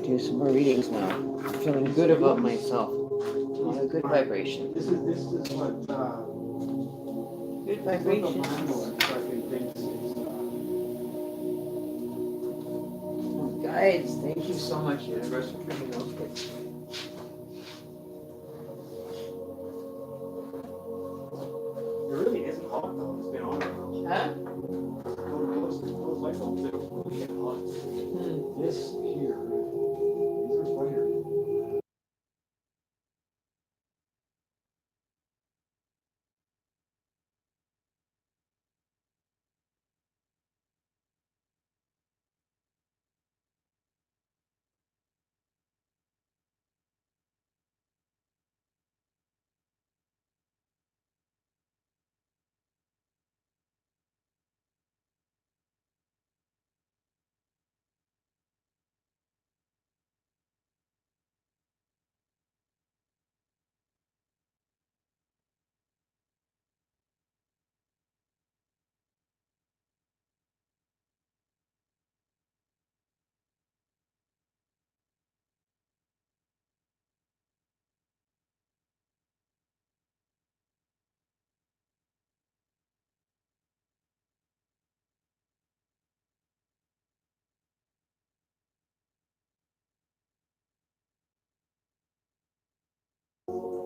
do some more readings now. I'm feeling good about myself. I'm on a good vibration. This is what Good vibration. Guys, thank you so much, Universe, for bringing those kids. It really isn't hot though. It's been on right now. Huh? Those light bulbs, they don't really get hot. This here, these are brighter.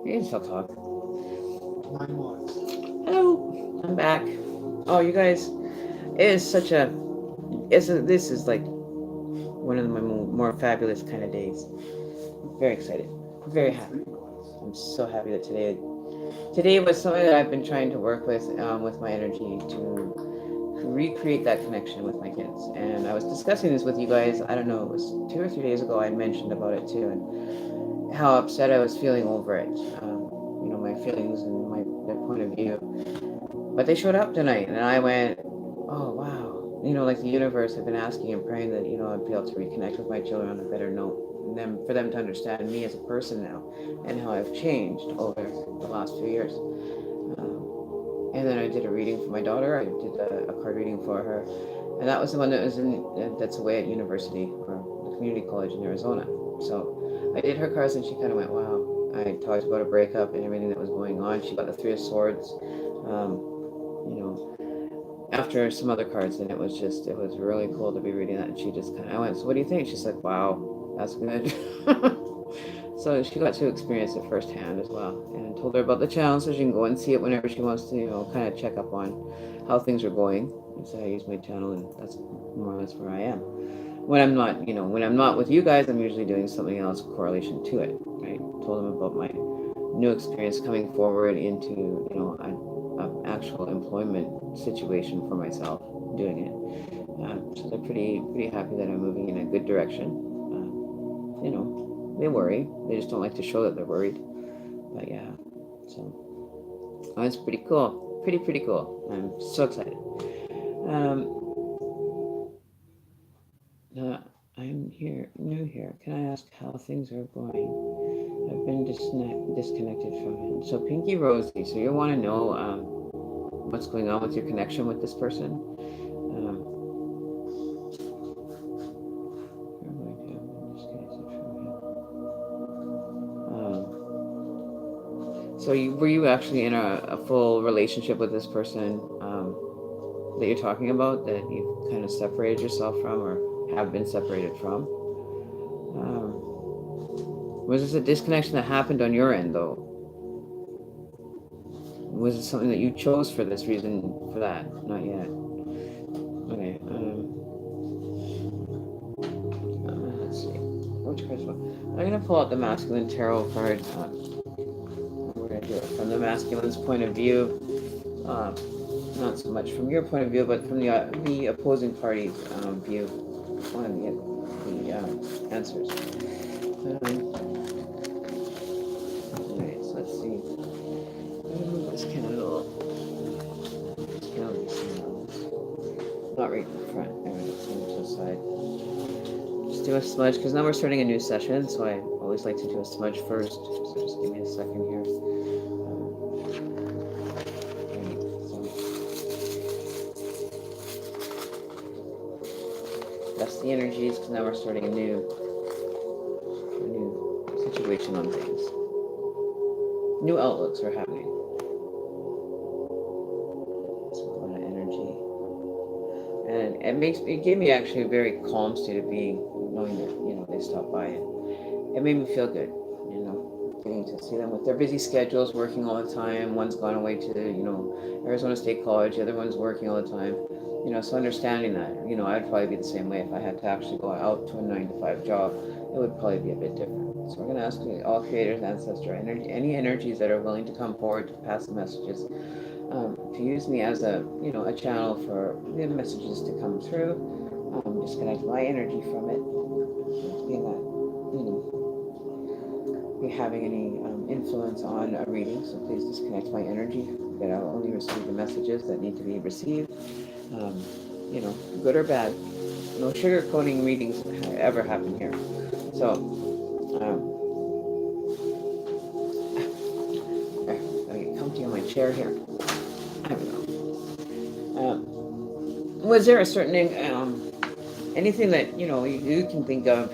You can still talk. 9 watts. Hello, I'm back. Oh, you guys, it is such a, this is like one of my more fabulous kind of days. I'm very excited, very happy. I'm so happy that today was something that I've been trying to work with my energy to recreate that connection with my kids. And I was discussing this with you guys. I don't know, it was 2 or 3 days ago. I mentioned about it too, and how upset I was feeling over it. You know, my feelings and their point of view. But they showed up tonight, and I went, oh wow. You know, like the universe had been asking and praying that, you know, I'd be able to reconnect with my children on a better note, and then for them to understand me as a person now and how I've changed over the last few years. And then I did a reading for my daughter. I did a card reading for her, and that was the one that was that's away at university or the community college in Arizona. So I did her cards, and she kind of went, wow. I talked about a breakup and everything that was going on. She got the Three of Swords. You know, after some other cards, and it was really cool to be reading that. And she just kind of, I went, so what do you think? She's like, wow, that's good. So she got to experience it firsthand as well, and told her about the channel so she can go and see it whenever she wants to, you know, kind of check up on how things are going. So I use my channel, and that's more or less where I am. When I'm not, you know, when I'm not with you guys, I'm usually doing something else correlation to it, right? Told them about my new experience coming forward into, you know, an actual employment situation for myself, doing it. So they're pretty happy that I'm moving in a good direction. You know, they worry. They just don't like to show that they're worried. But yeah, so it's pretty cool. Pretty cool. I'm so excited. I'm new here. Can I ask how things are going? I've been disconnected from it. So Pinky Rosie, so you want to know what's going on with your connection with this person? So were you actually in a full relationship with this person that you're talking about, that you've kind of separated yourself from or have been separated from? Was this a disconnection that happened on your end, though? Was it something that you chose for this reason, for that? Not yet. Okay. Let's see. Which card's one? I'm going to pull out the masculine tarot card. We're going to do it from the masculine's point of view. Not so much from your point of view, but from the opposing party's view. One of the answers. Alright, so let's see. I'm gonna move this candle. This candle not right in the front. I'm gonna move to the side. Just do a smudge, because now we're starting a new session, so I always like to do a smudge first. So just give me a second here. That's the energies, because now we're starting a new situation on things. New outlooks are happening. So a lot of energy. And it gave me actually a very calm state of being, knowing that, they stopped by, and it made me feel good, getting to see them with their busy schedules, working all the time. One's gone away to, Arizona State College, the other one's working all the time. So understanding that, I'd probably be the same way if I had to actually go out to a 9 to 5 job. It would probably be a bit different. So we're going to ask all creators, ancestor, any energies that are willing to come forward to pass the messages, to use me as a channel for the messages to come through. Disconnect my energy from it, being that be having any influence on a reading. So please disconnect my energy, that I'll only receive the messages that need to be received. Good or bad. No sugarcoating readings ever happen here. So, I get comfy on my chair here. I don't know. Was there a certain anything that you can think of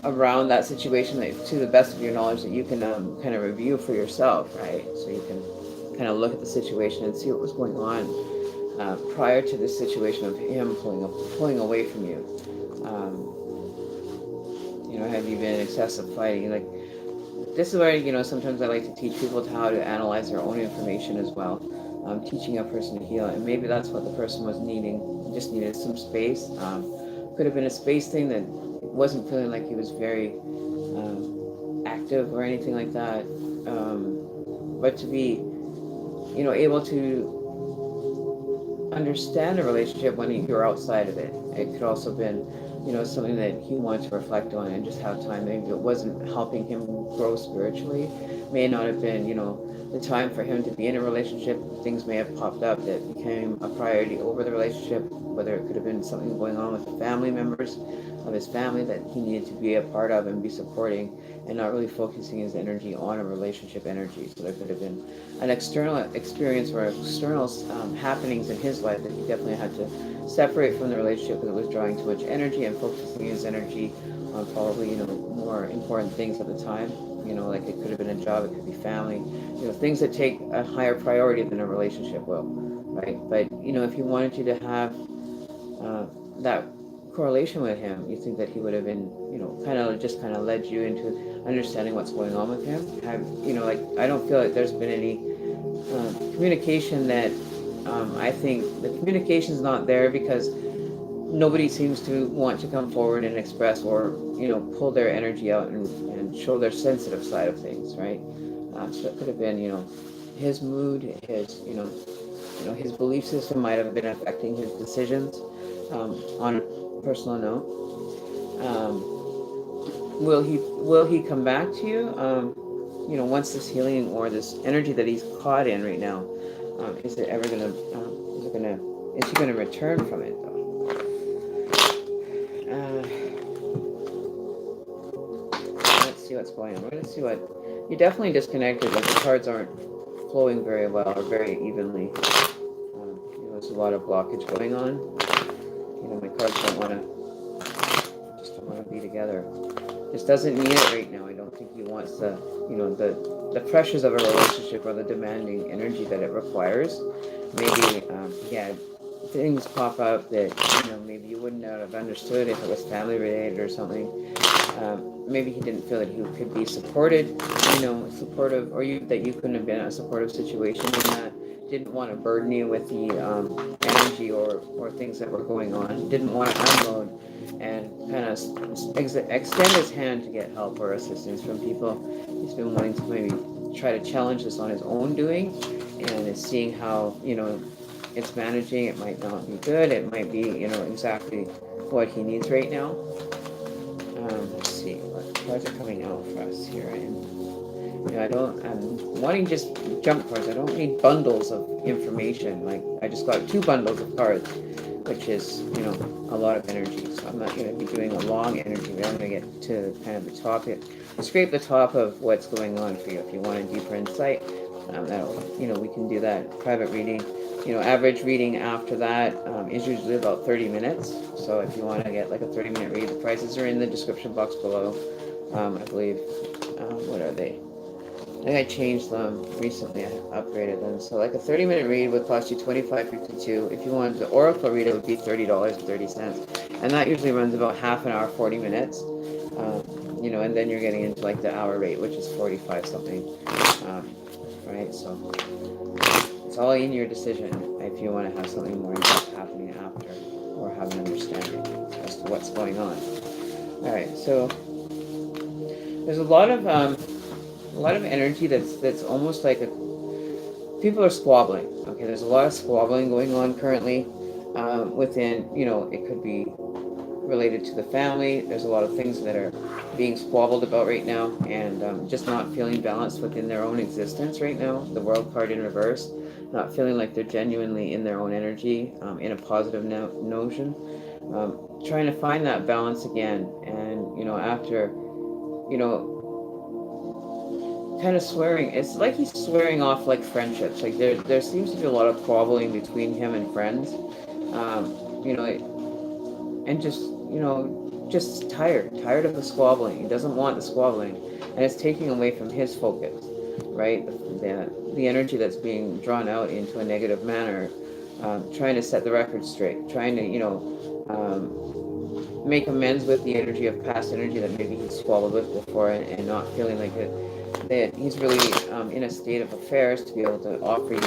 around that situation that, to the best of your knowledge, that you can kind of review for yourself, right? So you can kind of look at the situation and see what was going on prior to this situation of him pulling away from you. Have you been excessive fighting? Like, this is where sometimes I like to teach people how to analyze their own information as well. Teaching a person to heal, and maybe that's what the person was needing. Just needed some space. Could have been a space thing, that wasn't feeling like he was very active or anything like that. But to be, able to understand a relationship when you're outside of it. It could also have been, something that he wanted to reflect on and just have time. Maybe it wasn't helping him grow spiritually. May not have been, the time for him to be in a relationship. Things may have popped up that became a priority over the relationship, whether it could have been something going on with the family members of his family that he needed to be a part of and be supporting, and not really focusing his energy on a relationship energy. So there could have been an external experience or external happenings in his life that he definitely had to separate from the relationship, because it was drawing too much energy and focusing his energy on probably more important things at the time. Like it could have been a job, it could be family, things that take a higher priority than a relationship will, right? But if you wanted you to have that correlation with him, you think that he would have been, kind of led you into understanding what's going on with him. I don't feel like there's been any communication that I think the communication's not there because nobody seems to want to come forward and express or pull their energy out and show their sensitive side of things, right? So it could have been his mood, his his belief system might have been affecting his decisions. On a personal note, will he come back to you? Once this healing or this energy that he's caught in right now, is it ever gonna? Is he gonna return from it though? Let's see what's going on. We're gonna see what you're definitely disconnected. Like the cards aren't flowing very well or very evenly. There's a lot of blockage going on. My cards don't want to be together. Just doesn't need it right now. I don't think he wants the pressures of a relationship or the demanding energy that it requires. Maybe, things pop up that, maybe you wouldn't have understood if it was family related or something. Maybe he didn't feel that he could be supportive, or that you couldn't have been in a supportive situation in that. Didn't want to burden you with the energy or things that were going on. Didn't want to unload and kind of extend his hand to get help or assistance from people. He's been wanting to maybe try to challenge this on his own doing, and is seeing how it's managing. It might not be good. It might be exactly what he needs right now. Let's see what cards are coming out for us here. I'm wanting just jump cards. I don't need bundles of information. Like, I just got 2 bundles of cards, which is, a lot of energy. So I'm not going to be doing a long energy, but I'm going to get to kind of the topic, scrape the top of what's going on for you. If you want a deeper insight, we can do that. Private reading, average reading after that is usually about 30 minutes. So if you want to get like a 30-minute read, the prices are in the description box below. I believe What are they? I think I changed them recently. I upgraded them. So like a 30-minute read would cost you $25.52. If you wanted the Oracle read, it would be $30.30, and that usually runs about half an hour, 40 minutes. And then you're getting into like the hour rate, which is 45 something. Right? So it's all in your decision if you want to have something more in depth happening after, or have an understanding as to what's going on. All right, so there's a lot of energy that's almost like people are squabbling. Okay, there's a lot of squabbling going on currently within. It could be related to the family. There's a lot of things that are being squabbled about right now, and just not feeling balanced within their own existence right now. The World card in reverse, not feeling like they're genuinely in their own energy, in a positive notion, trying to find that balance again. And after kind of swearing, it's like he's swearing off like friendships. Like there seems to be a lot of squabbling between him and friends. And just tired of the squabbling. He doesn't want the squabbling, and it's taking away from his focus, right? The energy that's being drawn out into a negative manner, trying to set the record straight, trying to make amends with the energy of past energy that maybe he squabbled with before, and not feeling like that he's really in a state of affairs to be able to offer you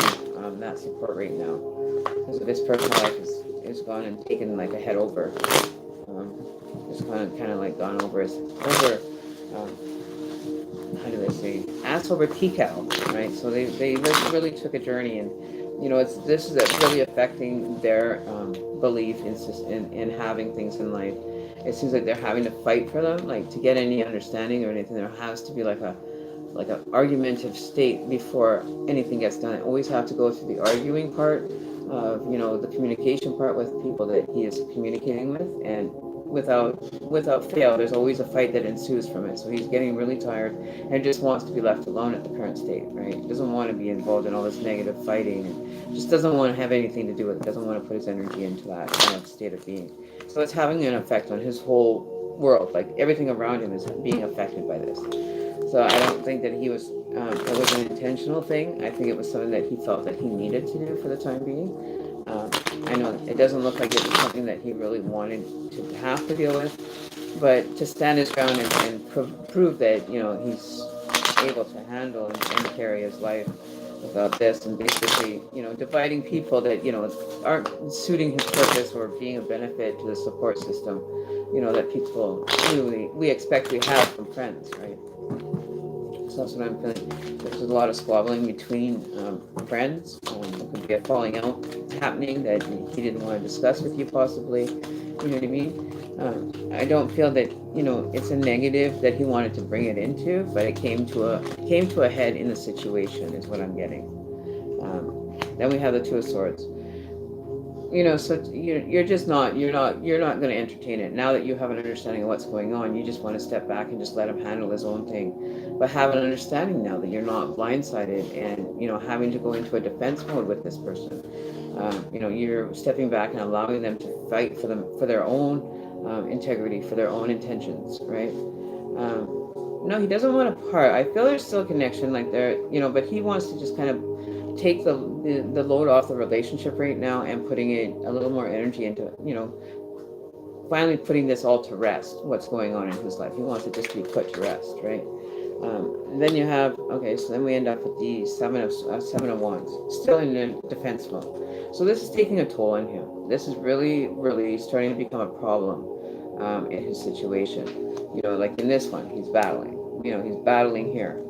that support right now. Because this personal life is gone and taken like a head over. It's kind of like gone over how do they say, ass over tea kettle, right? So they really took a journey, and this is really affecting their belief in having things in life. It seems like they're having to fight for them, like to get any understanding or anything. There has to be like an argumentative state before anything gets done. It always have to go through the arguing part of the communication part with people that he is communicating with, and without fail, there's always a fight that ensues from it. So he's getting really tired and just wants to be left alone at the current state, right? He doesn't want to be involved in all this negative fighting, and just doesn't want to have anything to do with it. Doesn't want to put his energy into that kind of state of being. So it's having an effect on his whole world. Like everything around him is being affected by this. So I don't think that it was an intentional thing. I think it was something that he felt that he needed to do for the time being. I know it doesn't look like it was something that he really wanted to have to deal with, but to stand his ground and prove that he's able to handle and carry his life without this, and basically dividing people that aren't suiting his purpose or being a benefit to the support system that people we expect we have from friends, right? So that's what I'm feeling. There's a lot of squabbling between friends. There could be a falling out happening that he didn't want to discuss with you, possibly. You know what I mean? I don't feel that it's a negative that he wanted to bring it into, but it came to a head in the situation, is what I'm getting. Then we have the Two of Swords. So you're not going to entertain it. Now that you have an understanding of what's going on, you just want to step back and just let him handle his own thing. But have an understanding now that you're not blindsided and having to go into a defense mode with this person. You're stepping back and allowing them to fight for their own integrity, for their own intentions, right? No, he doesn't want to part. I feel there's still a connection, like there, but he wants to just kind of take the load off the relationship right now, and putting in a little more energy into finally putting this all to rest. What's going on in his life, he wants it just to be put to rest, right? Then you have, so then we end up with the seven of wands, still in a defense mode. So this is taking a toll on him. This is really, really starting to become a problem in his situation. Like in this one, he's battling. He's battling here.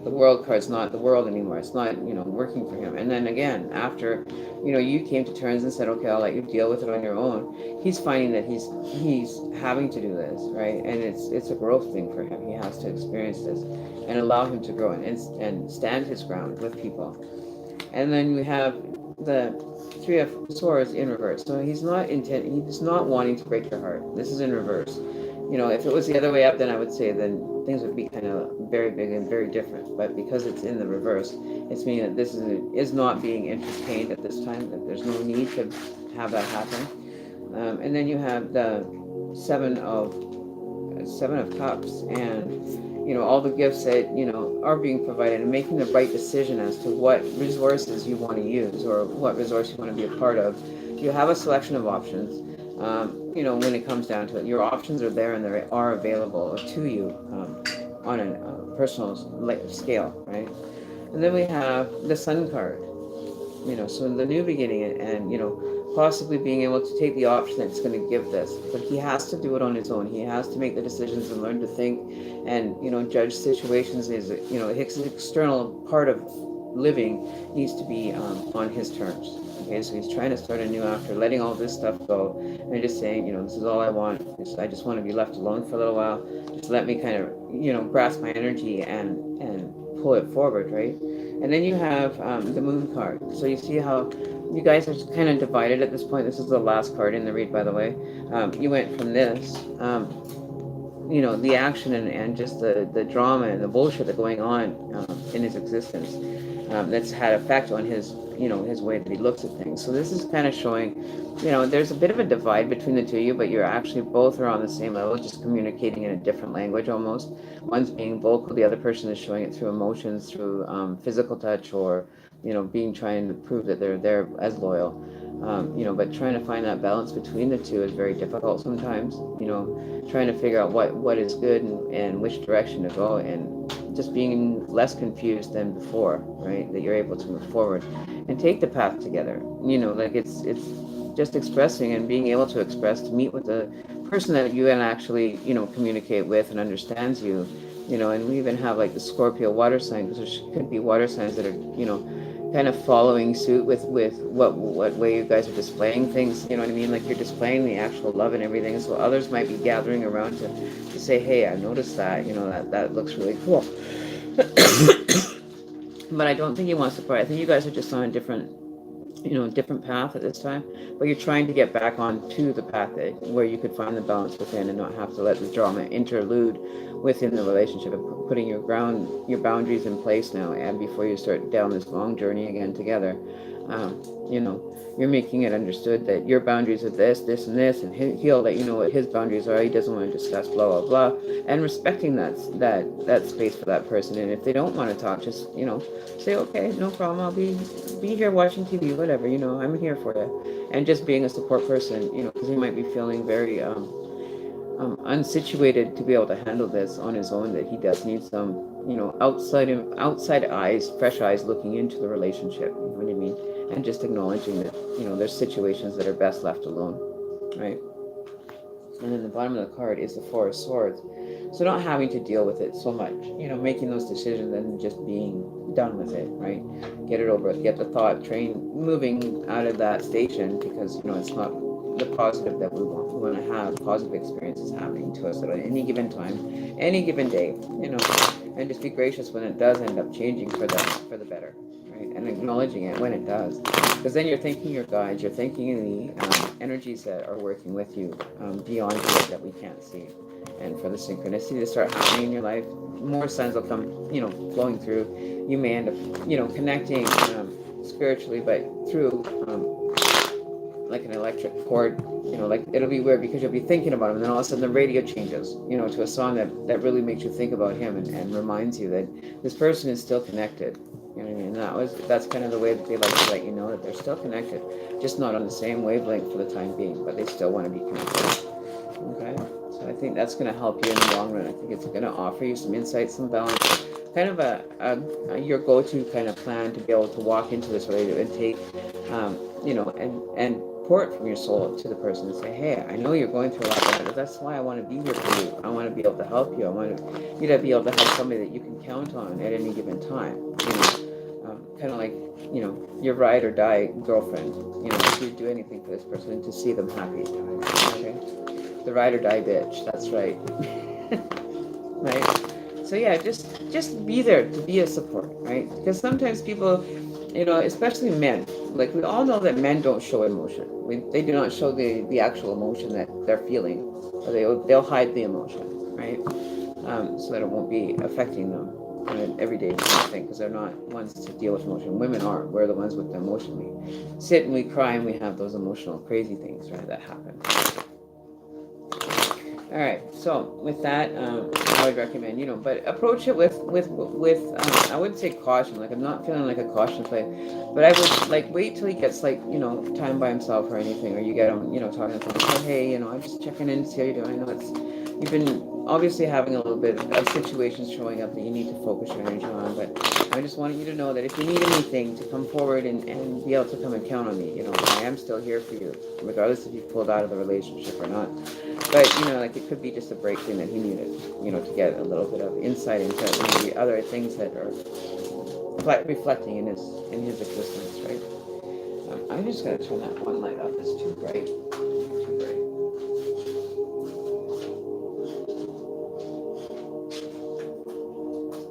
The World card's not the world anymore. It's not, working for him. And then again, after, you came to terms and said, okay, I'll let you deal with it on your own. He's finding that he's having to do this, right? And it's a growth thing for him. He has to experience this and allow him to grow and stand his ground with people. And then we have the Three of Swords in reverse. So he's not wanting to break your heart. This is in reverse. If it was the other way up, then I would say then things would be kind of very big and very different. But because it's in the reverse, it's meaning that this is not being entertained at this time, that there's no need to have that happen. And then you have the Seven of Cups, and all the gifts that, are being provided, and making the right decision as to what resources you want to use or what resource you want to be a part of. You have a selection of options. When it comes down to it, your options are there and they are available to you on a personal scale, right? And then we have the Sun card, so the new beginning, and possibly being able to take the option that's going to give this, but he has to do it on his own. He has to make the decisions and learn to think, and judge situations. Is his external part of living needs to be on his terms. Okay, so he's trying to start anew after letting all this stuff go, and just saying, this is all I want. I just want to be left alone for a little while. Just let me kind of grasp my energy and pull it forward, right? And then you have the Moon card. So you see how you guys are kind of divided at this point. This is the last card in the read, by the way. You went from this, the action and just the drama and the bullshit that's going on in his existence, that's had effect on his, his way that he looks at things. So this is kind of showing, there's a bit of a divide between the two of you, but you're actually both are on the same level, just communicating in a different language almost. One's being vocal, the other person is showing it through emotions, through physical touch, or trying to prove that they're there as loyal. But trying to find that balance between the two is very difficult sometimes. Trying to figure out what is good and which direction to go, and just being less confused than before, right? That you're able to move forward and take the path together. It's just expressing and being able to express, to meet with the person that you can actually, communicate with and understands you. And we even have like the Scorpio water sign, because there could be water signs that are, kind of following suit with what way you guys are displaying things. You know what I mean? Like you're displaying the actual love and everything. So others might be gathering around to say, hey, I noticed that, that looks really cool. But I don't think he wants to part. I think you guys are just on a different path at this time, but you're trying to get back onto the path where you could find the balance within and not have to let the drama interlude within the relationship, and putting your boundaries in place now, and before you start down this long journey again together. You're making it understood that your boundaries are this, and this, and he'll let you know what his boundaries are. He doesn't want to discuss blah blah blah, and respecting that space for that person. And if they don't want to talk, just say, okay, no problem, I'll be here watching TV, whatever, I'm here for you. And just being a support person, because he might be feeling very unsituated to be able to handle this on his own, that he does need some outside eyes, fresh eyes looking into the relationship. You know what I mean? And just acknowledging that there's situations that are best left alone, right? And then the bottom of the card is the Four of Swords. So not having to deal with it so much, making those decisions and just being done with it, right? Get it over with, get the thought train moving out of that station, because, it's not the positive that we want. We want to have positive experiences happening to us at any given time, any given day, and just be gracious when it does end up changing for the better, right? And acknowledging it when it does, because then you're thanking your guides, you're thanking the energies that are working with you beyond you that we can't see, and for the synchronicity to start happening in your life. More signs will come, flowing through. You may end up, connecting spiritually, but through like an electric cord, like it'll be weird, because you'll be thinking about him, and then all of a sudden the radio changes, to a song that really makes you think about him, and reminds you that this person is still connected. You know what I mean? That's kind of the way that they like to let you know that they're still connected, just not on the same wavelength for the time being, but they still want to be connected. Okay, so I think that's going to help you in the long run. I think it's going to offer you some insight, some balance, kind of a your go-to kind of plan to be able to walk into this relationship and take, and pour it from your soul to the person and say, hey, I know you're going through a lot of that. That's why I want to be here for you. I want to be able to help you. I want you to be able to have somebody that you can count on at any given time. Kind of like, your ride or die girlfriend. To do anything for this person and to see them happy. Okay, the ride or die bitch. That's right. Right. So yeah, just be there to be a support, right? Because sometimes people, especially men, like we all know that men don't show emotion. They do not show the actual emotion that they're feeling, or they'll hide the emotion, right? So that it won't be affecting them on an everyday thing, because they're not ones to deal with emotion. Women are. We're the ones with the emotion. We sit and we cry and we have those emotional crazy things, right, that happen. All right. So with that, I would recommend, but approach it with I wouldn't say caution. Like I'm not feeling like a caution play, but I would like wait till he gets like time by himself or anything, or you get him talking to him. Say, hey, I'm just checking in to see how you're doing. I know you've been obviously having a little bit of situations showing up that you need to focus your energy on, but I just wanted you to know that if you need anything, to come forward and be able to come and count on me. I am still here for you, regardless if you pulled out of the relationship or not. But like it could be just a break thing that he needed, to get a little bit of insight into maybe other things that are reflecting in his existence, right? I'm just gonna turn that one light off. It's too bright. Too bright.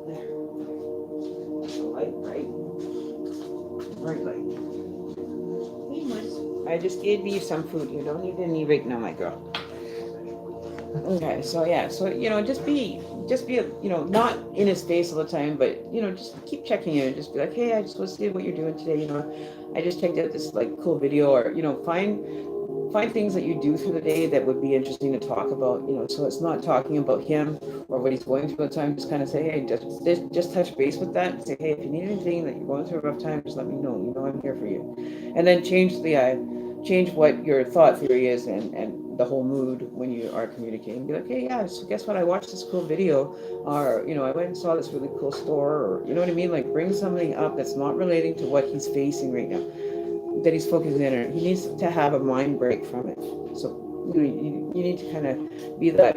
There. That's the light, right? Bright light. Hey, Mus. I just gave you some food. You don't need any right now, my girl. Okay, so yeah, so just be not in his face all the time, but just keep checking in and just be like, hey, I just want to see what you're doing today. I just checked out this like cool video, or find things that you do through the day that would be interesting to talk about. So it's not talking about him or what he's going through all the time. Just kind of say, hey, just touch base with that and say, hey, if you need anything that you're going through a rough time, just let me know. I'm here for you. And then change what your thought theory is and the whole mood when you are communicating. Be like, hey, yeah, so guess what? I watched this cool video, or I went and saw this really cool store, or you know what I mean? Like bring something up that's not relating to what he's facing right now, that he's focusing on. He needs to have a mind break from it. So you need to kind of be that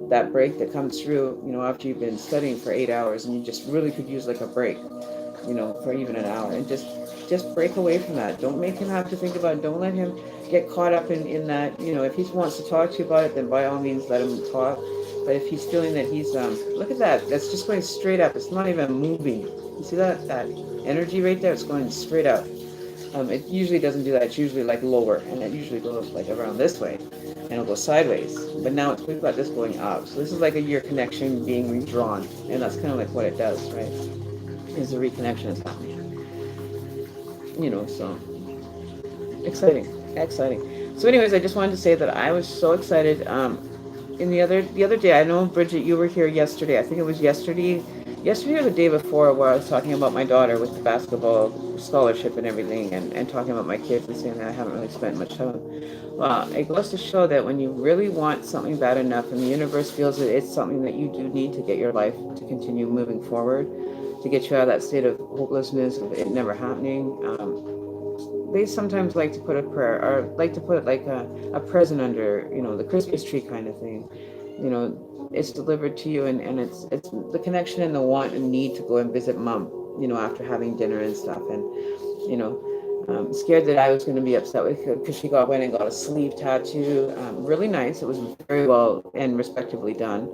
that break that comes through after you've been studying for 8 hours and you just really could use like a break for even an hour, and just break away from that. Don't make him have to think about it. Don't let him get caught up in that. If he wants to talk to you about it, then by all means let him talk. But if he's feeling that he's look at that, that's just going straight up. It's not even moving. You see that energy right there? It's going straight up. It usually doesn't do that. It's usually like lower, and it usually goes like around this way, and it'll go sideways. But now we've got this going up. So this is like your connection being redrawn, and that's kind of like what it does, right? Is the reconnection is happening. So exciting. So anyways, I just wanted to say that I was so excited. In the other day, I know, Bridget, you were here yesterday. I think it was yesterday or the day before, where I was talking about my daughter with the basketball scholarship and everything, and talking about my kids and saying that I haven't really spent much time. Well, it goes to show that when you really want something bad enough and the universe feels that it's something that you do need to get your life to continue moving forward, to get you out of that state of hopelessness, of it never happening, they sometimes like to put a prayer, or like to put like a present under, the Christmas tree kind of thing. It's delivered to you, and it's the connection and the want and need to go and visit mom, after having dinner and stuff. And, scared that I was going to be upset with her because she went and got a sleeve tattoo. Really nice. It was very well and respectively done.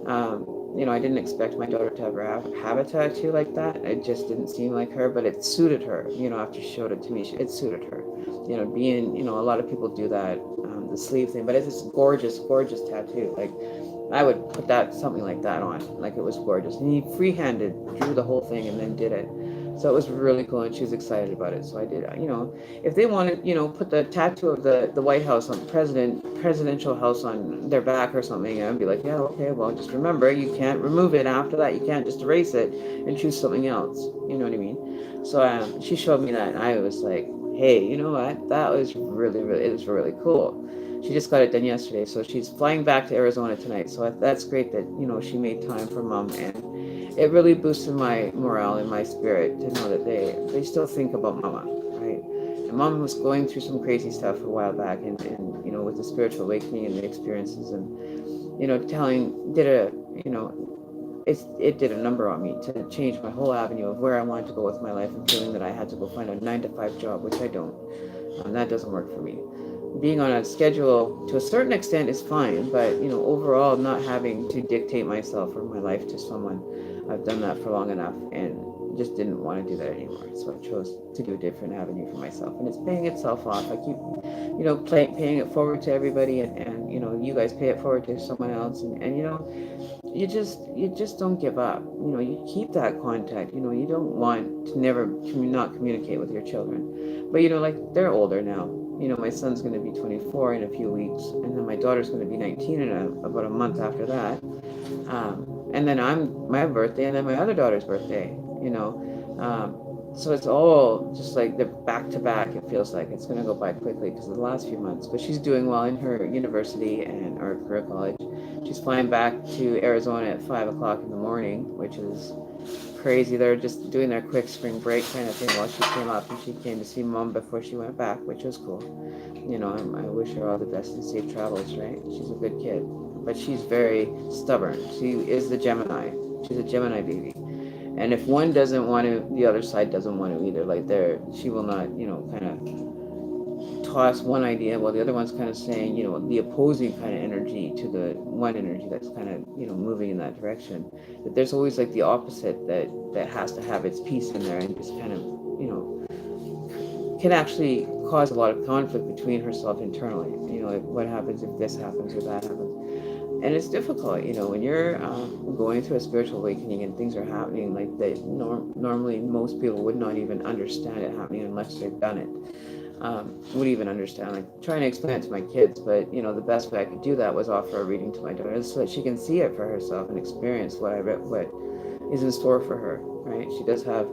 I didn't expect my daughter to ever have a tattoo like that. It just didn't seem like her, but it suited her. After she showed it to me, it suited her. Being, a lot of people do that, the sleeve thing, but it's this gorgeous, gorgeous tattoo. Like, I would put something like that on. Like, it was gorgeous. And he freehanded drew the whole thing and then did it. So it was really cool, and she was excited about it. So I did. If they wanted, put the tattoo of the White House on presidential house on their back or something, I'd be like, yeah, okay. Well, just remember, you can't remove it after that. You can't just erase it and choose something else. You know what I mean? So she showed me that, and I was like, hey, you know what? That was really, really, it was really cool. She just got it done yesterday, so she's flying back to Arizona tonight. So that's great that she made time for mom, and it really boosted my morale and my spirit to know that they still think about mama, right? And mom was going through some crazy stuff a while back, and with the spiritual awakening and the experiences, and it did a number on me to change my whole avenue of where I wanted to go with my life, and feeling that I had to go find a 9-to-5 job, which I don't. That doesn't work for me. Being on a schedule to a certain extent is fine, but overall, not having to dictate myself or my life to someone, I've done that for long enough, and just didn't want to do that anymore. So I chose to do a different avenue for myself, and it's paying itself off. I keep paying it forward to everybody, and you guys pay it forward to someone else, and you just don't give up. You keep that contact. You don't want to never not communicate with your children, but like they're older now. my son's going to be 24 in a few weeks, and then my daughter's going to be 19 in about a month after that. And then my birthday, and then my other daughter's birthday. So it's all just like they're back to back. It feels like it's going to go by quickly because of the last few months. But she's doing well in her university and or career college. She's flying back to Arizona at 5 o'clock in the morning, which is crazy. They're just doing their quick spring break kind of thing while she came up, and she came to see mom before she went back, which was cool. I wish her all the best and safe travels, right? She's a good kid, but she's very stubborn. She is the Gemini. She's a Gemini baby. And if one doesn't want to, the other side doesn't want to either. Like she will not, kind of toss one idea while the other one's kind of saying, the opposing kind of energy to the one energy that's kind of, moving in that direction. That there's always like the opposite that has to have its piece in there and just kind of, can actually cause a lot of conflict between herself internally. Like what happens if this happens or that happens. And it's difficult, when you're going through a spiritual awakening and things are happening like that. Normally, most people would not even understand it happening unless they've done it. Would even understand, like trying to explain it to my kids. But the best way I could do that was offer a reading to my daughter so that she can see it for herself and experience what is in store for her. Right? She does have,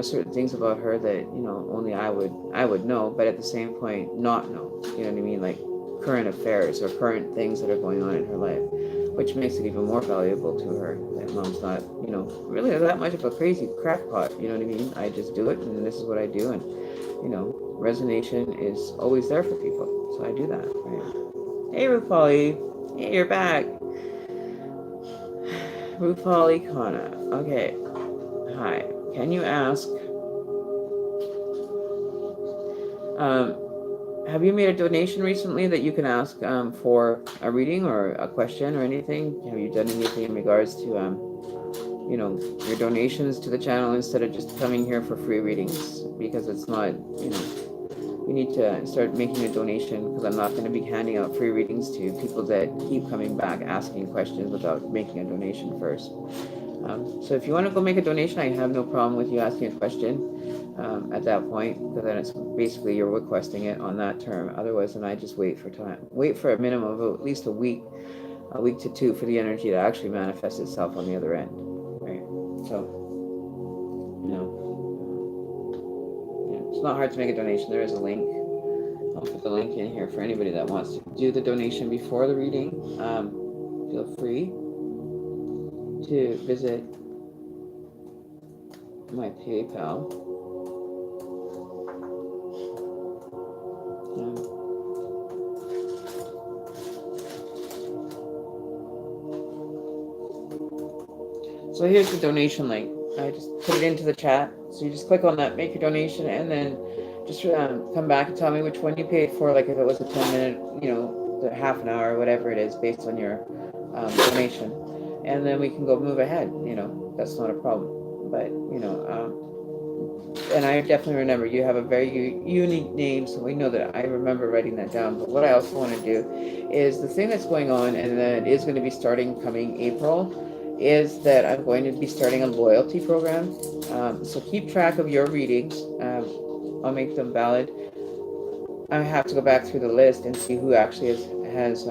certain things about her that only I would know, but at the same point not know. You know what I mean? Like current affairs or current things that are going on in her life, which makes it even more valuable to her that mom's not, really that much of a crazy crackpot. You know what I mean? I just do it, and this is what I do, and resonation is always there for people, so I do that. Right? Hey, Rupali. Hey, you're back. Rupali Kana. Okay. Hi. Can you ask? Have you made a donation recently that you can ask for a reading or a question or anything? Have you done anything in regards to, your donations to the channel instead of just coming here for free readings? Because it's not, you need to start making a donation, because I'm not going to be handing out free readings to people that keep coming back asking questions without making a donation first. So if you want to go make a donation, I have no problem with you asking a question at that point, because then it's basically you're requesting it on that term. Otherwise, then I just wait for a minimum of at least a week to two for the energy to actually manifest itself on the other end, right? So, it's not hard to make a donation. There is a link. I'll put the link in here for anybody that wants to do the donation before the reading. Feel free to visit my PayPal. So here's the donation link. I just put it into the chat. So you just click on that, make your donation, and then just come back and tell me which one you paid for. Like if it was a 10-minute, the half an hour, whatever it is, based on your donation, and then we can go move ahead. That's not a problem. But and I definitely remember you have a very unique name, so we know that I remember writing that down. But what I also want to do is the thing that's going on, and that is going to be starting coming April, is that I'm going to be starting a loyalty program. So keep track of your readings. I'll make them valid. I have to go back through the list and see who actually has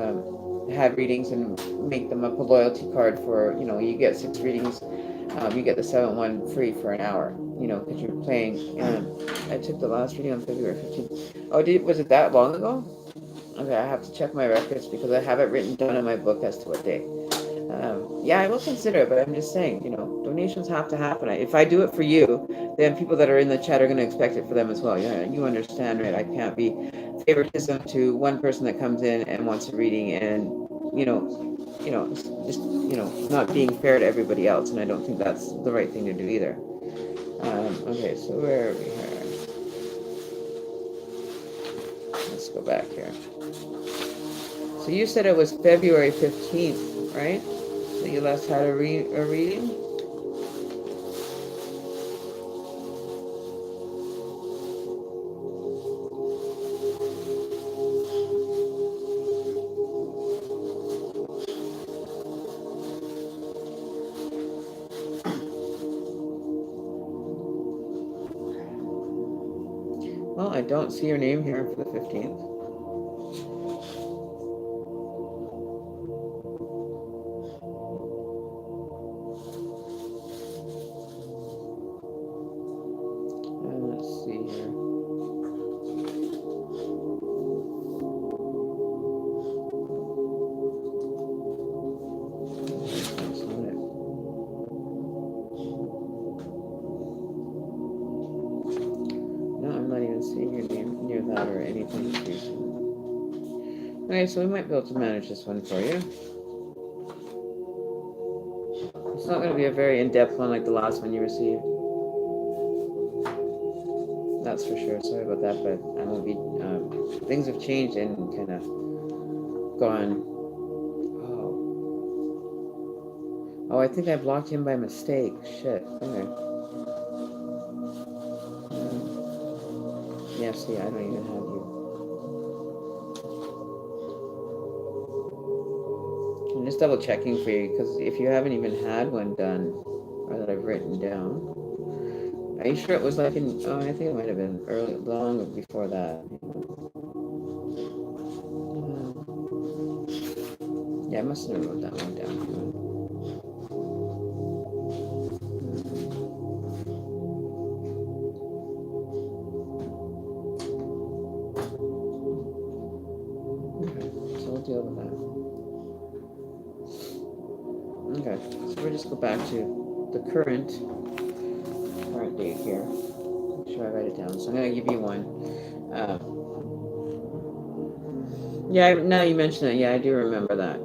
had readings and make them up a loyalty card for, you get 6 readings. You get the 7th one free for an hour, because you're playing. I took the last reading on February 15th. Oh, was it that long ago? Okay, I have to check my records because I have it written down in my book as to what day. Yeah, I will consider it, but I'm just saying, donations have to happen. If I do it for you, then people that are in the chat are going to expect it for them as well. Yeah, you understand, right? I can't be favoritism to one person that comes in and wants a reading, and just not being fair to everybody else, and I don't think that's the right thing to do either. Okay, so where are we here? Let's go back here. So you said it was February 15th, right? That you last had a reading? Well, I don't see your name here for the 15th. Let's see here. That's not it. No, I'm not even seeing your name near that or anything. Okay, so we might be able to manage this one for you. It's not going to be a very in-depth one like the last one you received. That's for sure. Sorry about that, but I won't be. Things have changed and kind of gone. Oh, I think I blocked him by mistake. Shit. Okay. Yeah, see, I don't even have you. I'm just double checking for you because if you haven't even had one done or that I've written down. Are you sure it was like in, I think it might have been early, long before that. Yeah, I must have wrote that one down. Okay, so we'll deal with that. Okay, so we'll just go back to the current date here. Make sure I write it down. So I'm going to give you one. Yeah, now you mention it. Yeah, I do remember that.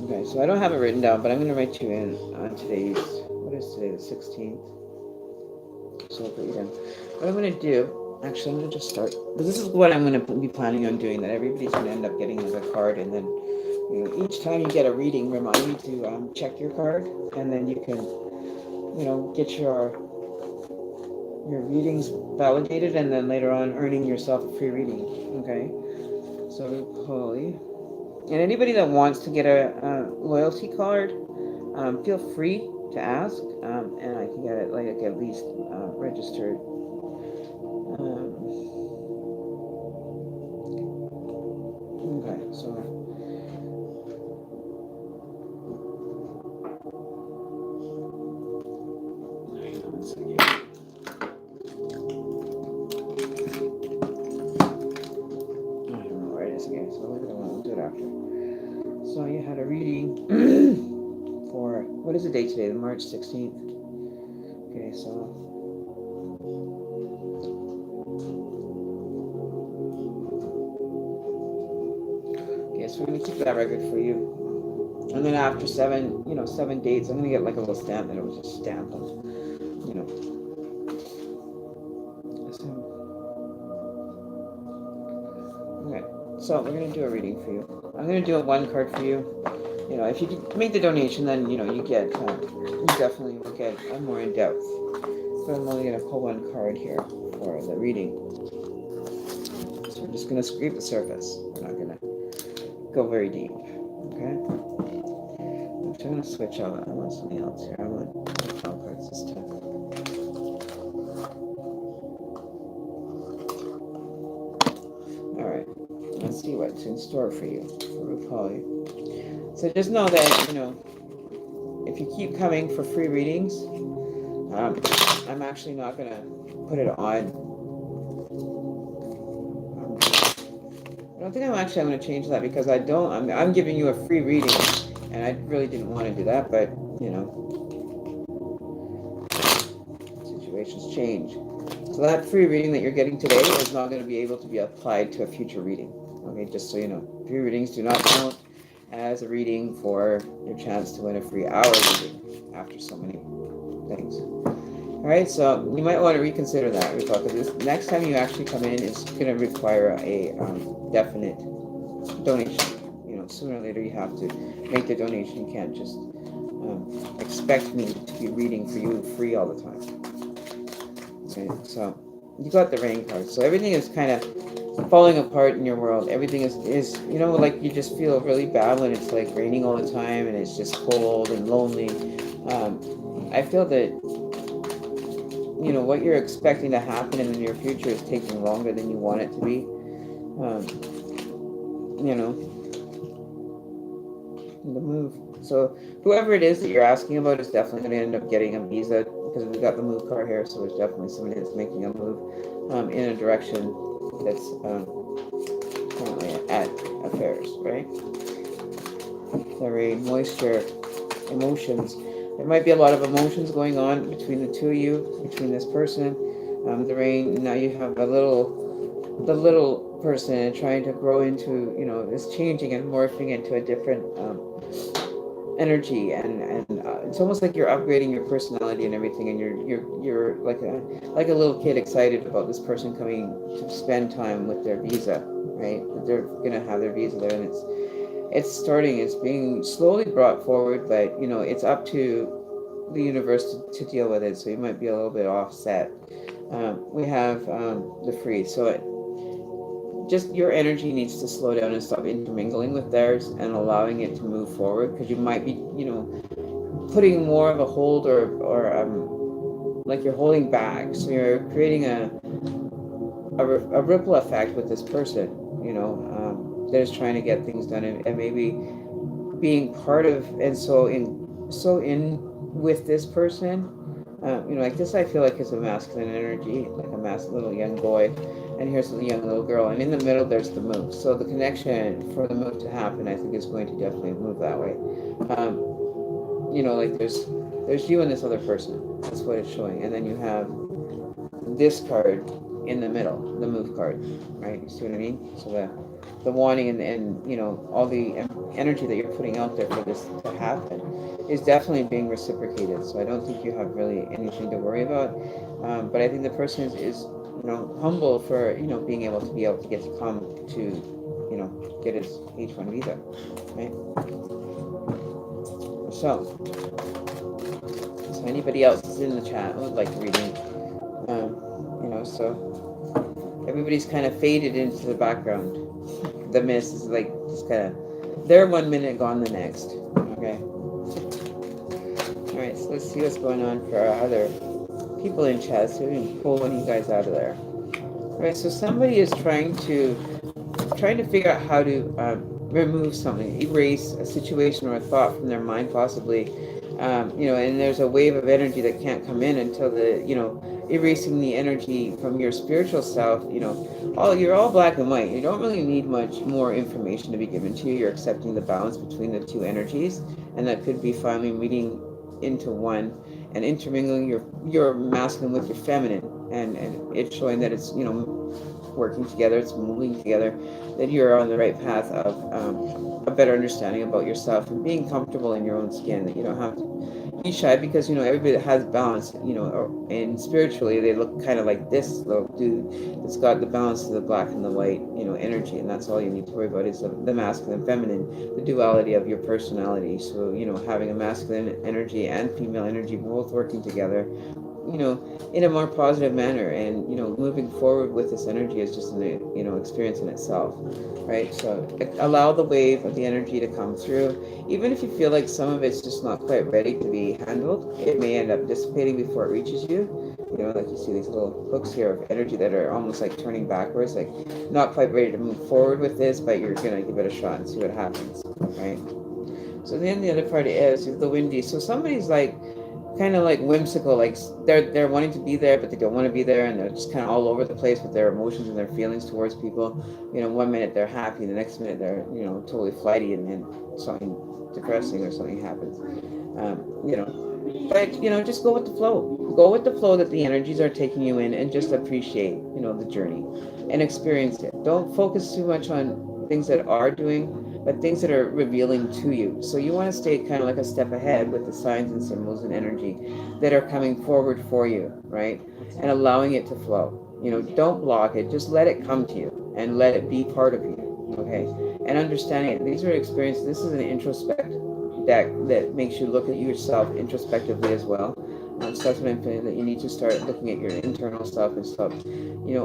Okay, so I don't have it written down, but I'm going to write you in on today's, what is today, the 16th? So I'll put you down. What I'm going to do, actually, I'm going to just start. This is what I'm going to be planning on doing, that everybody's going to end up getting like a card, and then each time you get a reading, remind you to check your card, and then you can, get your readings validated, and then later on earning yourself a free reading. Okay, so Polly, and anybody that wants to get a loyalty card, feel free to ask, and I can get it like at least registered. Okay, so. So you had a reading for, what is the date today? March 16th. Okay, so. Okay, so we're going to keep that record for you. And then after 7 dates, I'm going to get like a little stamp that it was just stamped on, Okay, so we're going to do a reading for you. I'm going to do a 1 card for you. If you make the donation, then, you get, you definitely will get a more in-depth. But I'm only going to pull 1 card here for the reading. So we're just going to scrape the surface. We're not going to go very deep. Okay? I'm going to switch out. I want something else here. I want 12 cards this time. Alright. Let's see what's in store for you, for Rupali. So just know that, if you keep coming for free readings, I'm actually not going to put it on. I don't think I'm going to change that because I'm giving you a free reading, and I really didn't want to do that, but, situations change. So that free reading that you're getting today is not going to be able to be applied to a future reading. Okay, just so you know, free readings do not count as a reading for your chance to win a free hour reading after so many things. Alright, so you might want to reconsider that, because this next time you actually come in, it's going to require a definite donation. Sooner or later you have to make the donation. You can't just expect me to be reading for you free all the time. Okay, so you got the rain card. So everything is kind of falling apart in your world. Everything is like you just feel really bad when it's like raining all the time and it's just cold and lonely. I feel that what you're expecting to happen in the near future is taking longer than you want it to be. Um, you know, the move. So whoever it is that you're asking about is definitely going to end up getting a visa because we got the move card here. So there's definitely somebody that's making a move in a direction that's currently at affairs, right? The rain, moisture, emotions. There might be a lot of emotions going on between the two of you, between this person. The rain. Now you have the little person trying to grow into, is changing and morphing into a different energy, and it's almost like you're upgrading your personality and everything, and you're like a little kid excited about this person coming to spend time with their visa, right? They're gonna have their visa there, and it's being slowly brought forward, but it's up to the universe to deal with it. So you might be a little bit offset. We have the free, so just your energy needs to slow down and stop intermingling with theirs and allowing it to move forward, because you might be putting more of a hold, or like you're holding back, so you're creating a ripple effect with this person, that is trying to get things done, and maybe being part of, and so in with this person. Like this, I feel like is a masculine energy, like a masculine little young boy, and here's the young little girl, and in the middle there's the move. So the connection for the move to happen, I think, is going to definitely move that way. Like there's you and this other person. That's what it's showing, and then you have this card in the middle, the move card, right? You see what I mean? So the wanting and all the energy that you're putting out there for this to happen is definitely being reciprocated. So I don't think you have really anything to worry about. But I think the person is humble for being able to get to come to get his H1 visa, right? So anybody else is in the chat would like to read it. So everybody's kind of faded into the background. The mist is like just kind of there 1 minute, gone the next. Okay. All right. So let's see what's going on for our other people in chat. So we can pull one of you guys out of there. All right. So somebody is trying to figure out how to remove something, erase a situation or a thought from their mind, possibly. And there's a wave of energy that can't come in until erasing the energy from your spiritual self. You're all black and white. You don't really need much more information to be given to you. You're accepting the balance between the two energies, and that could be finally meeting into one and intermingling your masculine with your feminine, and it's showing that it's working together, it's moving together, that you're on the right path of a better understanding about yourself and being comfortable in your own skin, that you don't have to be shy, because everybody that has balance, and spiritually they look kind of like this little dude that's got the balance of the black and the white energy, and that's all you need to worry about is the masculine and feminine, the duality of your personality. So having a masculine energy and female energy both working together in a more positive manner, and moving forward with this energy is just an experience in itself, right? So allow the wave of the energy to come through. Even if you feel like some of it's just not quite ready to be handled, it may end up dissipating before it reaches you. Like you see these little hooks here of energy that are almost like turning backwards, like not quite ready to move forward with this, but you're gonna give it a shot and see what happens, right? So then the other part is the windy. So somebody's like kind of like whimsical, like they're wanting to be there, but they don't want to be there, and they're just kind of all over the place with their emotions and their feelings towards people. 1 minute they're happy, the next minute they're totally flighty, and then something depressing or something happens. But just go with the flow. Go with the flow that the energies are taking you in, and just appreciate the journey and experience it. Don't focus too much on things that are doing, but things that are revealing to you. So you want to stay kind of like a step ahead with the signs and symbols and energy that are coming forward for you, right? And allowing it to flow. Don't block it. Just let it come to you and let it be part of you, okay? And understanding it. These are experiences. This is an introspect deck that makes you look at yourself introspectively as well. Stuff from infinite, that you need to start looking at your internal stuff and stop,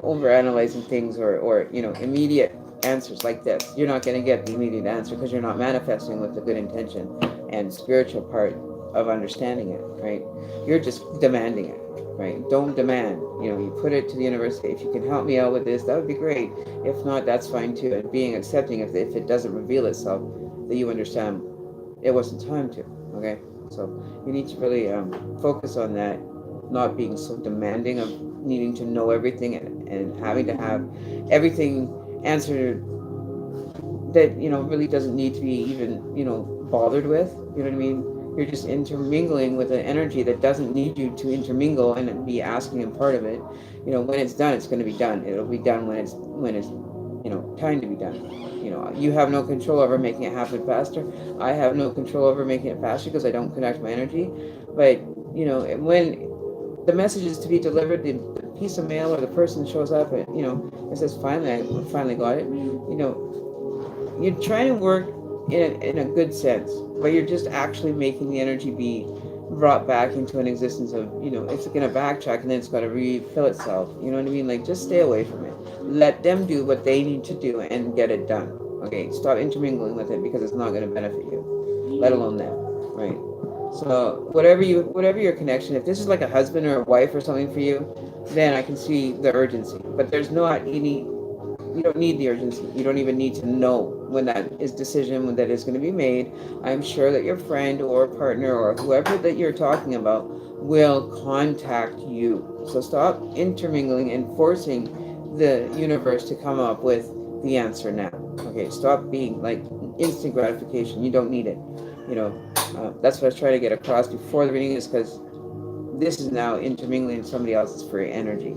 over analyzing things, or immediate answers like this. You're not going to get the immediate answer because you're not manifesting with the good intention and spiritual part of understanding it, right? You're just demanding it, right? Don't demand. You put it to the universe. If you can help me out with this, that would be great. If not, that's fine too. And being accepting, if it doesn't reveal itself, that you understand it wasn't time to. Okay, so you need to really focus on that, not being so demanding of needing to know everything, and having to have everything answered that really doesn't need to be even bothered with. You know what I mean? You're just intermingling with an energy that doesn't need you to intermingle and be asking and part of it. When it's done, it's going to be done. It'll be done when it's time to be done. You have no control over making it happen faster. I have no control over making it faster because I don't connect my energy. But when the message is to be delivered, the piece of mail or the person shows up and it says, finally, I finally got it. You're trying to work in a good sense, but you're just actually making the energy be brought back into an existence of, it's going to backtrack and then it's got to refill itself. You know what I mean? Like, just stay away from it. Let them do what they need to do and get it done. Okay, stop intermingling with it because it's not going to benefit you, let alone them, right? So whatever your connection, if this is like a husband or a wife or something for you, then I can see the urgency. But there's not any, you don't need the urgency. You don't even need to know when that decision when that is going to be made. I'm sure that your friend or partner or whoever that you're talking about will contact you. So stop intermingling and forcing the universe to come up with the answer now. Okay, stop being like instant gratification. You don't need it. That's what I was trying to get across before the reading, is because this is now intermingling somebody else's free energy.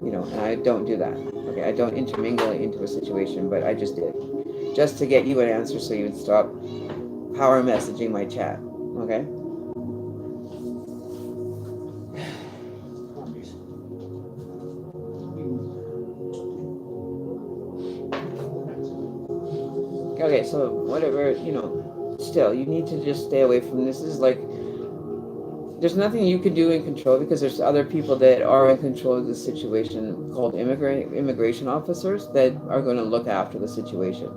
And I don't do that. Okay, I don't intermingle it into a situation, but I just did, just to get you an answer so you would stop power messaging my chat. Okay. Okay, so whatever, still, you need to just stay away from this. This is like, there's nothing you can do in control because there's other people that are in control of the situation called immigration officers that are going to look after the situation.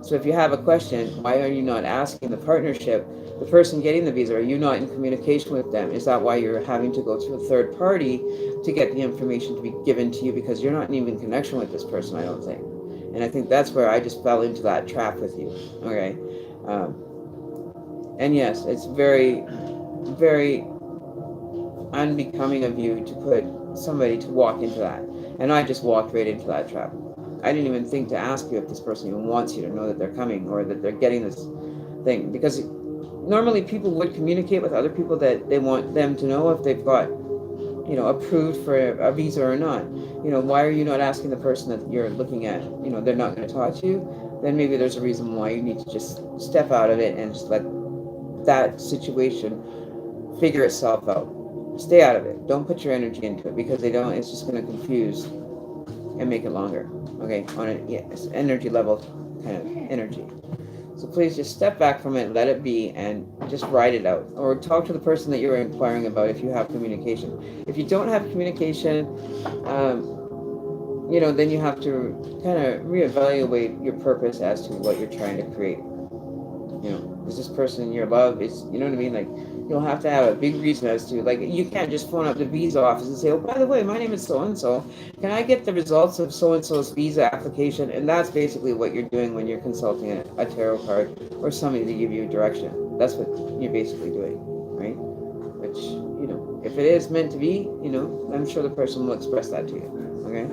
So if you have a question, why are you not asking the partnership, the person getting the visa? Are you not in communication with them? Is that why you're having to go to a third party to get the information to be given to you? Because you're not even in connection with this person, I don't think. And I think that's where I just fell into that trap with you. Okay. And yes, it's very, very unbecoming of you to put somebody to walk into that. And I just walked right into that trap. I didn't even think to ask you if this person even wants you to know that they're coming or that they're getting this thing. Because normally people would communicate with other people that they want them to know if they've got, approved for a visa or not. Why are you not asking the person that you're looking at, they're not going to talk to you? Then maybe there's a reason why you need to just step out of it and just let that situation figure itself out. Stay out of it. Don't put your energy into it because it's just going to confuse and make it longer. Okay, on an energy level kind of energy. So please just step back from it, let it be, and just ride it out. Or talk to the person that you're inquiring about if you have communication. If you don't have communication, then you have to kind of reevaluate your purpose as to what you're trying to create. Is this person your love? Is, you know what I mean? Like, you'll have to have a big reason as to, like, you can't just phone up the visa office and say, oh, by the way, my name is so-and-so. Can I get the results of so-and-so's visa application? And that's basically what you're doing when you're consulting a tarot card or somebody to give you direction. That's what you're basically doing, right? Which, if it is meant to be, I'm sure the person will express that to you, okay?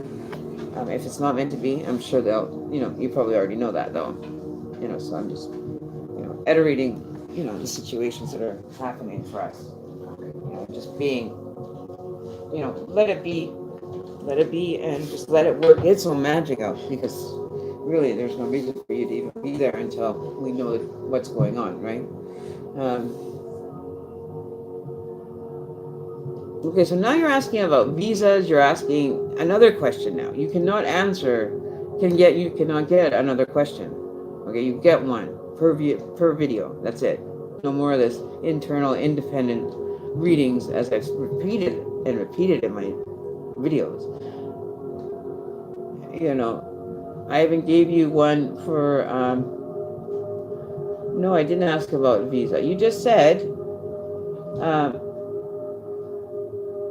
If it's not meant to be, I'm sure they'll, you probably already know that, though. So I'm just, iterating, the situations that are happening for us. Just being, let it be, and just let it work its own magic out, because really there's no reason for you to even be there until we know what's going on, right? Okay, so now you're asking about visas. You're asking another question now. You cannot you cannot get another question. Okay, you get one per video. That's it. No more of this internal, independent readings, as I've repeated and repeated in my videos. You know, I even gave you one for, no, I didn't ask about visa. You just said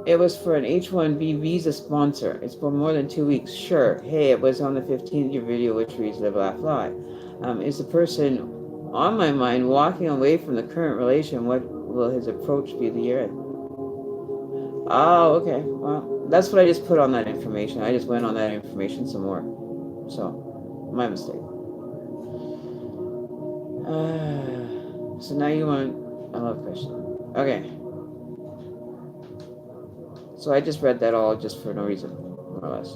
it was for an H-1B visa sponsor. It's for more than 2 weeks. Sure. Hey, it was on the 15th, your video, which reads live, laugh, lie. Is the person on my mind walking away from the current relation? What will his approach be the year end? Oh, okay. Well, that's what I just put on that information. I just went on that information some more. So, my mistake. So now you want a love question. Okay. So I just read that all just for no reason, more or less.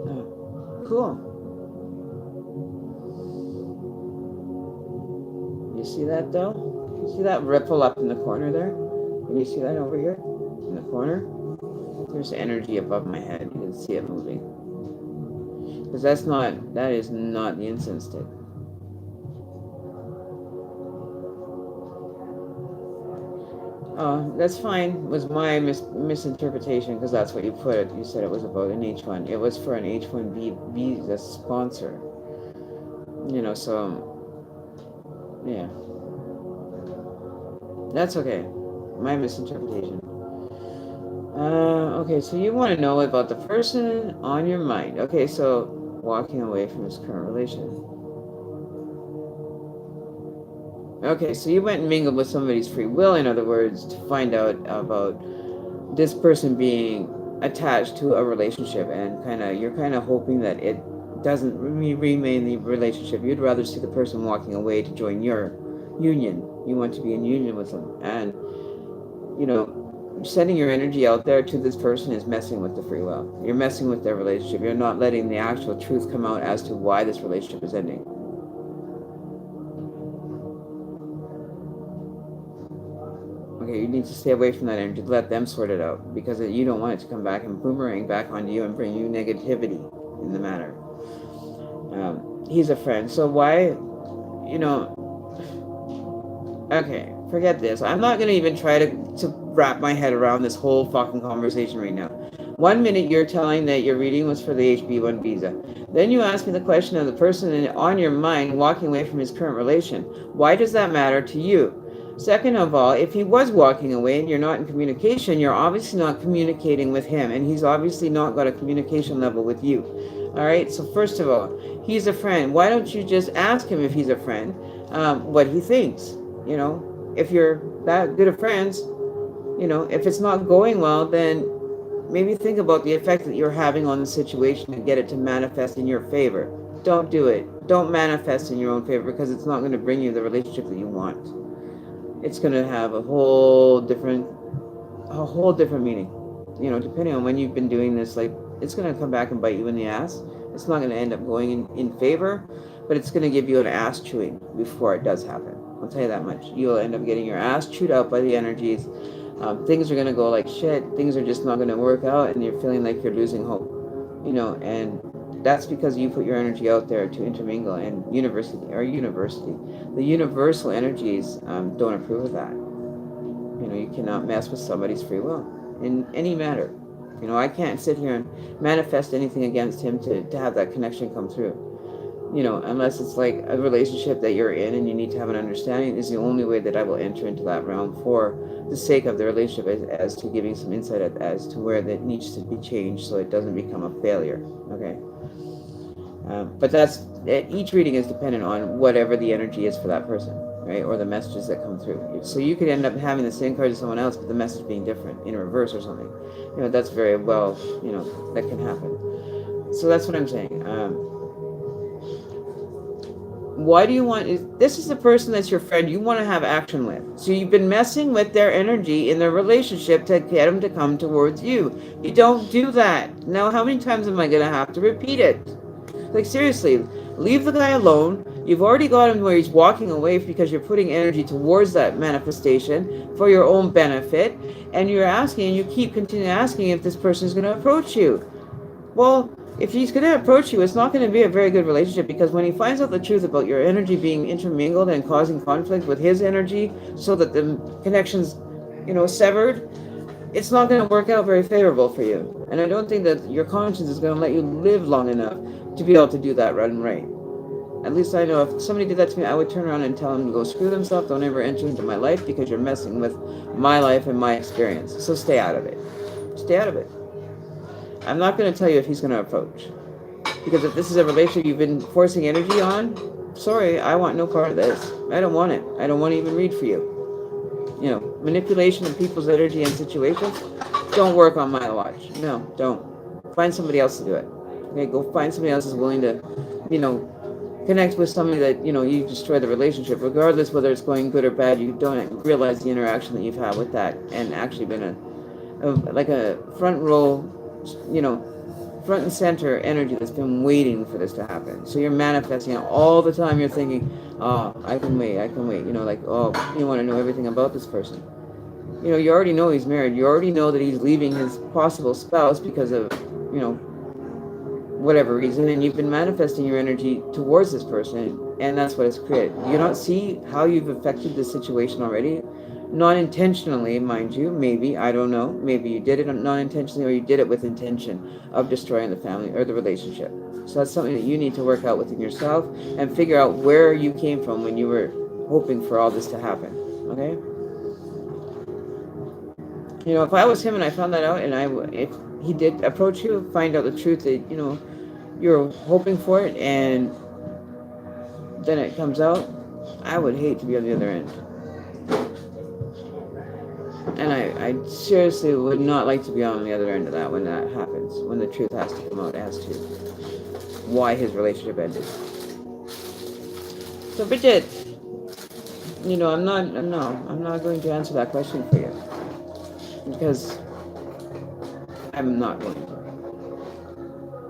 Oh, cool. You see that though? You see that ripple up in the corner there? Can you see that over here in the corner? There's energy above my head. You can see it moving. Because that is not the incense stick. Oh, that's fine. It was my misinterpretation, because that's what you put it. You said it was about an H1. It was for an H1B visa sponsor. You know, so yeah. That's okay. My misinterpretation. Okay, so you want to know about the person on your mind. Okay, so walking away from his current relation. Okay, so you went and mingled with somebody's free will, in other words, to find out about this person being attached to a relationship, and you're kind of hoping that it doesn't remain the relationship. You'd rather see the person walking away to join your union. You want to be in union with them, and you know, sending your energy out there to this person is messing with the free will. You're messing with their relationship. You're not letting the actual truth come out as to why this relationship is ending. Okay, you need to stay away from that energy. Let them sort it out, because you don't want it to come back and boomerang back onto you and bring you negativity in the matter. He's a friend. So why, okay, forget this. I'm not going to even try to wrap my head around this whole fucking conversation right now. 1 minute you're telling that your reading was for the HB1 visa. Then you ask me the question of the person on your mind walking away from his current relation. Why does that matter to you? Second of all, if he was walking away and you're not in communication, you're obviously not communicating with him, and he's obviously not got a communication level with you. All right, so first of all, he's a friend. Why don't you just ask him, if he's a friend, what he thinks? If you're that good of friends, if it's not going well, then maybe think about the effect that you're having on the situation and get it to manifest in your favor. Don't do it. Don't manifest in your own favor, because it's not going to bring you the relationship that you want. It's going to have a whole different meaning. Depending on when you've been doing this, it's going to come back and bite you in the ass. It's not going to end up going in favor, but it's going to give you an ass chewing before it does happen. I'll tell you that much. You'll end up getting your ass chewed out by the energies. Things are going to go like shit. Things are just not going to work out, and you're feeling like you're losing hope. And that's because you put your energy out there to intermingle, and the universal energies don't approve of that. You cannot mess with somebody's free will in any matter. I can't sit here and manifest anything against him to have that connection come through. Unless it's like a relationship that you're in and you need to have an understanding, is the only way that I will enter into that realm for the sake of the relationship, as to giving some insight as to where that needs to be changed so it doesn't become a failure. Okay. But each reading is dependent on whatever the energy is for that person, right? Or the messages that come through. So you could end up having the same card as someone else, but the message being different in reverse or something. That's very well, that can happen. So that's what I'm saying. Why do you want, this is the person that's your friend you want to have action with. So you've been messing with their energy in their relationship to get them to come towards you. You don't do that. Now, how many times am I going to have to repeat it? Like, seriously, leave the guy alone. You've already got him where he's walking away because you're putting energy towards that manifestation for your own benefit. And you're asking, and you keep continuing asking if this person is going to approach you. Well, if he's going to approach you, it's not going to be a very good relationship, because when he finds out the truth about your energy being intermingled and causing conflict with his energy so that the connections, severed, it's not going to work out very favorable for you. And I don't think that your conscience is going to let you live long enough to be able to do that right. At least I know if somebody did that to me, I would turn around and tell them to go screw themselves. Don't ever enter into my life because you're messing with my life and my experience. So stay out of it. Stay out of it. I'm not going to tell you if he's going to approach. Because if this is a relationship you've been forcing energy on, sorry, I want no part of this. I don't want it. I don't want to even read for you. Manipulation of people's energy and situations don't work on my watch. No, don't. Find somebody else to do it. Okay, go find somebody else who's willing to, connect with somebody that, you destroy the relationship. Regardless whether it's going good or bad, you don't realize the interaction that you've had with that and actually been like a front row, front and center energy that's been waiting for this to happen. So you're manifesting it all the time. You're thinking, oh, I can wait. Oh, you want to know everything about this person. You already know he's married. You already know that he's leaving his possible spouse because of, whatever reason, and you've been manifesting your energy towards this person, and that's what it's created. Do you not see how you've affected the situation already? Not intentionally, mind you, maybe, I don't know. Maybe you did it not intentionally, or you did it with intention of destroying the family or the relationship. So that's something that you need to work out within yourself and figure out where you came from when you were hoping for all this to happen. Okay? If I was him and I found that out, and if he did approach you, find out the truth that, you're hoping for it, and then it comes out, I would hate to be on the other end. And I seriously would not like to be on the other end of that when that happens, when the truth has to come out as to why his relationship ended. So Bridget, I'm not going to answer that question for you. Because I'm not going to.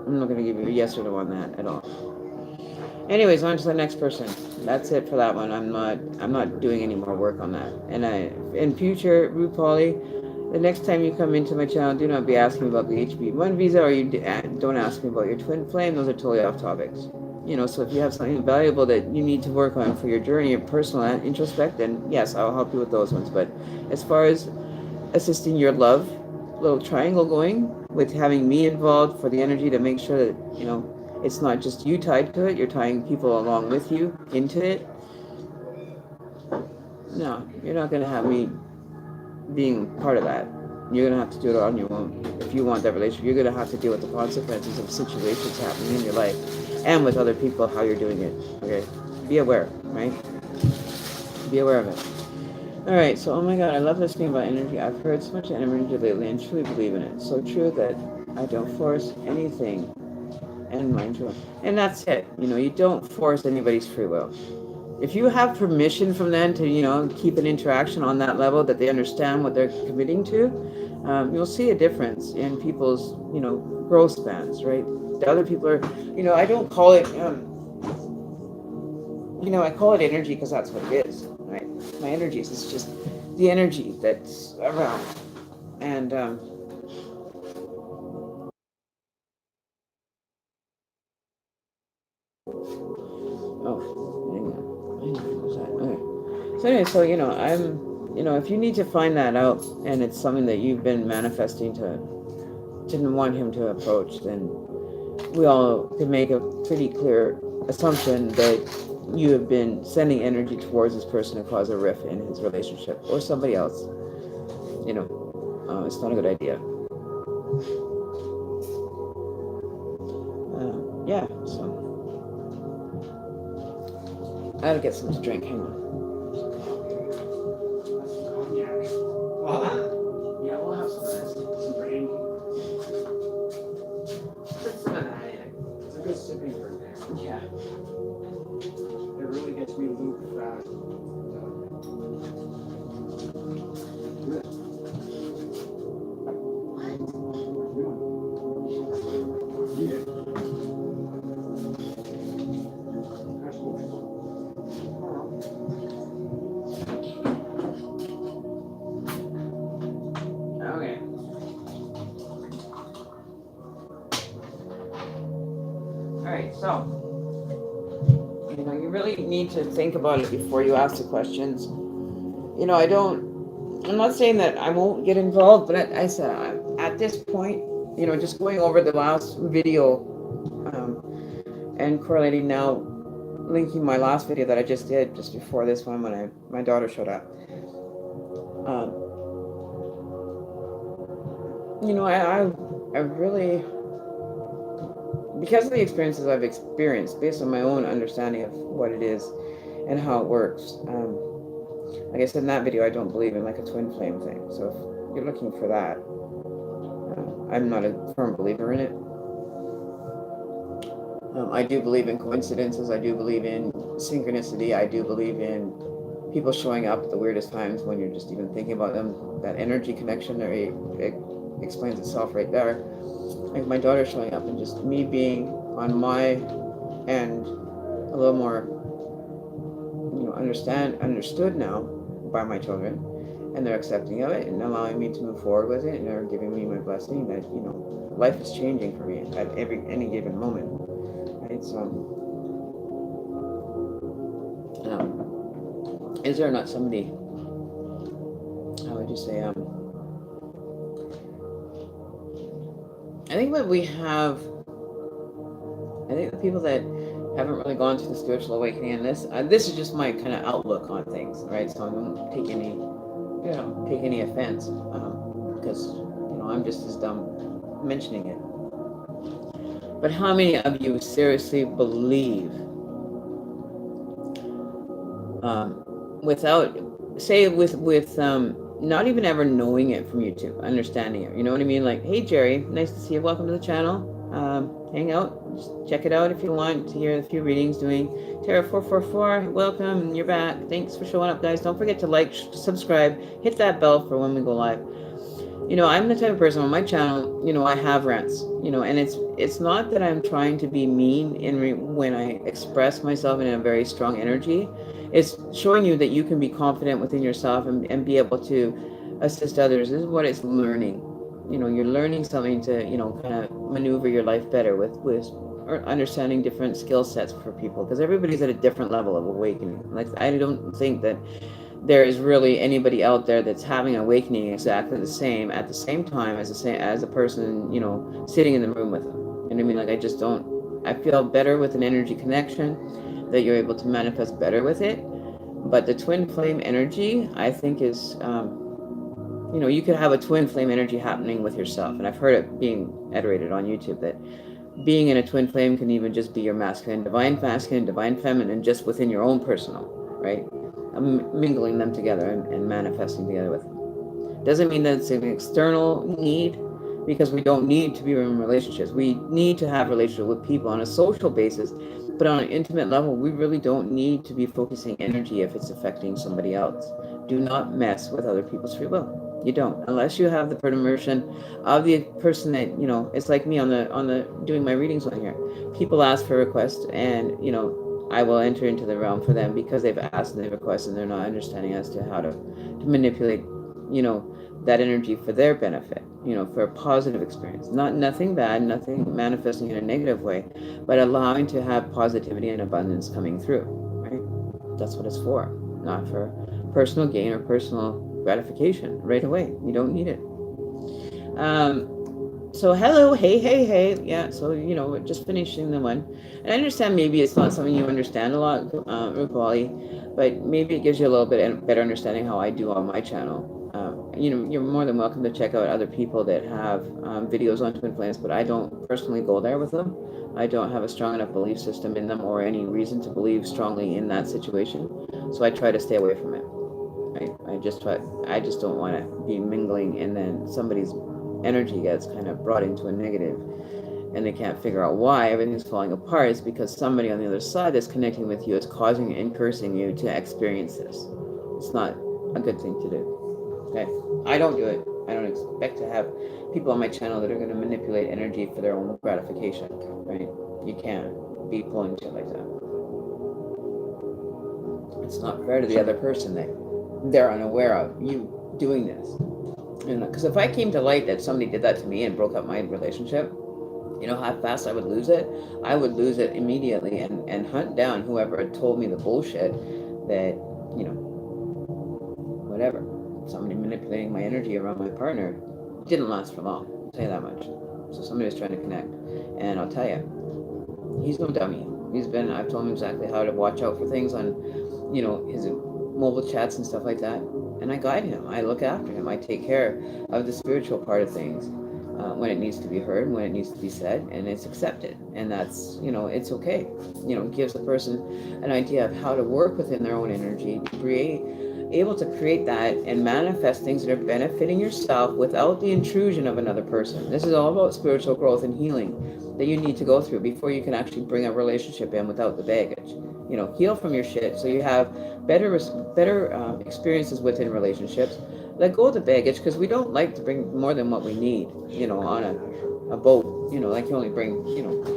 I'm not going to give you a yes or no on that at all. Anyways, on to the next person. That's it for that one. I'm not doing any more work on that. And in future, Ruth Polly, the next time you come into my channel, do not be asking about the HB1 visa, or you don't ask me about your twin flame. Those are totally off topics. So if you have something valuable that you need to work on for your journey, your personal introspect, then yes, I'll help you with those ones. But as far as assisting your love little triangle going with having me involved for the energy to make sure that it's not just you tied to it, you're tying people along with you into it. No, you're not going to have me being part of that. You're going to have to do it on your own. If you want that relationship, you're going to have to deal with the consequences of situations happening in your life and with other people, how you're doing it. Okay, be aware, right? Be aware of it. All right, so oh my God, I love listening about energy. I've heard so much energy lately and truly believe in it. So true that I don't force anything, and mind you, and that's it. You don't force anybody's free will. If you have permission from them to keep an interaction on that level that they understand what they're committing to, you'll see a difference in people's growth spans, right? The other people are, I don't call it. I call it energy because that's what it is, right? My energies is just the energy that's around. And so anyway, if you need to find that out, and it's something that you've been manifesting to want him to approach, then we all can make a pretty clear assumption that you have been sending energy towards this person to cause a rift in his relationship or somebody else. It's not a good idea. Yeah, so I gotta get something to drink. Hang on. Yeah, we'll have some brandy. Put some of that in. It's a good sipping drink. Yeah. It really gets me looped fast. Good. Okay. All right, so you really need to think about it before you ask the questions. I don't I'm not saying that I won't get involved, but I said at this point, just going over the last video and correlating now, linking my last video that I just did just before this one when my daughter showed up. I really, because of the experiences I've experienced, based on my own understanding of what it is and how it works. Like I said in that video, I don't believe in like a twin flame thing. So if you're looking for that, I'm not a firm believer in it. I do believe in coincidences. I do believe in synchronicity. I do believe in people showing up at the weirdest times when you're just even thinking about them. That energy connection there, it explains itself right there. Like my daughter showing up and just me being on my end a little more, understood now by my children, and they're accepting of it and allowing me to move forward with it, and they're giving me my blessing that life is changing for me at any given moment. Right? So, is there not somebody? How would you say? I think that we have. I think the people that haven't really gone through the spiritual awakening, and this is just my kind of outlook on things, right? So I don't take any offense, because I'm just as dumb mentioning it. But how many of you seriously believe, with not even ever knowing it from YouTube, understanding it? You know what I mean? Like, hey Jerry, nice to see you. Welcome to the channel. Hang out, just check it out if you want to hear a few readings. Doing Tara 444. Welcome, you're back. Thanks for showing up, guys. Don't forget to like, subscribe, hit that bell for when we go live. I'm the type of person on my channel, I have rants, and it's not that I'm trying to be mean when I express myself in a very strong energy. It's showing you that you can be confident within yourself and be able to assist others. This is what it's learning. You're learning something to, kind of maneuver your life better with or understanding different skill sets for people, because everybody's at a different level of awakening. Like, I don't think that there is really anybody out there that's having an awakening exactly the same at the same time as the person sitting in the room with them. You know what I mean? Like, I just don't. I feel better with an energy connection, that you're able to manifest better with it. But the twin flame energy, I think, is you could have a twin flame energy happening with yourself, and I've heard it being iterated on YouTube that being in a twin flame can even just be your masculine, divine feminine, just within your own personal, right? Mingling them together and manifesting together with them. Doesn't mean that it's an external need, because we don't need to be in relationships. We need to have relationships with people on a social basis, but on an intimate level, we really don't need to be focusing energy if it's affecting somebody else. Do not mess with other people's free will. You don't, unless you have the permission of the person that, it's like me on the doing my readings on here. People ask for requests, and I will enter into the realm for them because they've asked and they've requested, and they're not understanding as to how to manipulate, that energy for their benefit, for a positive experience. Nothing bad, nothing manifesting in a negative way, but allowing to have positivity and abundance coming through, right? That's what it's for, not for personal gain or personal gratification right away. You don't need it. So hello, hey. Yeah, so, just finishing the one. And I understand maybe it's not something you understand a lot, Rupali, but maybe it gives you a little bit better understanding how I do on my channel. You're more than welcome to check out other people that have videos on twin flames, but I don't personally go there with them. I don't have a strong enough belief system in them or any reason to believe strongly in that situation. So I try to stay away from it. I just don't want to be mingling, and then somebody's energy gets kind of brought into a negative, and they can't figure out why everything's falling apart. It's because somebody on the other side that's connecting with you is causing and cursing you to experience this. It's not a good thing to do. Okay, I don't do it. I don't expect to have people on my channel that are going to manipulate energy for their own gratification. Right? You can't be pulling shit like that. It's not fair to the other person that they're unaware of you doing this. Because if I came to light that somebody did that to me and broke up my relationship, how fast I would lose it? I would lose it immediately and hunt down whoever had told me the bullshit that, whatever. somebody manipulating my energy around my partner didn't last for long. I'll tell you that much. So somebody was trying to connect, and I'll tell you, he's no dummy. I've told him exactly how to watch out for things on, his mobile chats and stuff like that. And I guide him. I look after him. I take care of the spiritual part of things when it needs to be heard, when it needs to be said, and it's accepted. And that's, it's okay. It gives the person an idea of how to work within their own energy, able to create that and manifest things that are benefiting yourself without the intrusion of another person. This is all about spiritual growth and healing that you need to go through before you can actually bring a relationship in without the baggage. Heal from your shit so you have better experiences within relationships. Let go of the baggage, because we don't like to bring more than what we need, on a boat, like you only bring,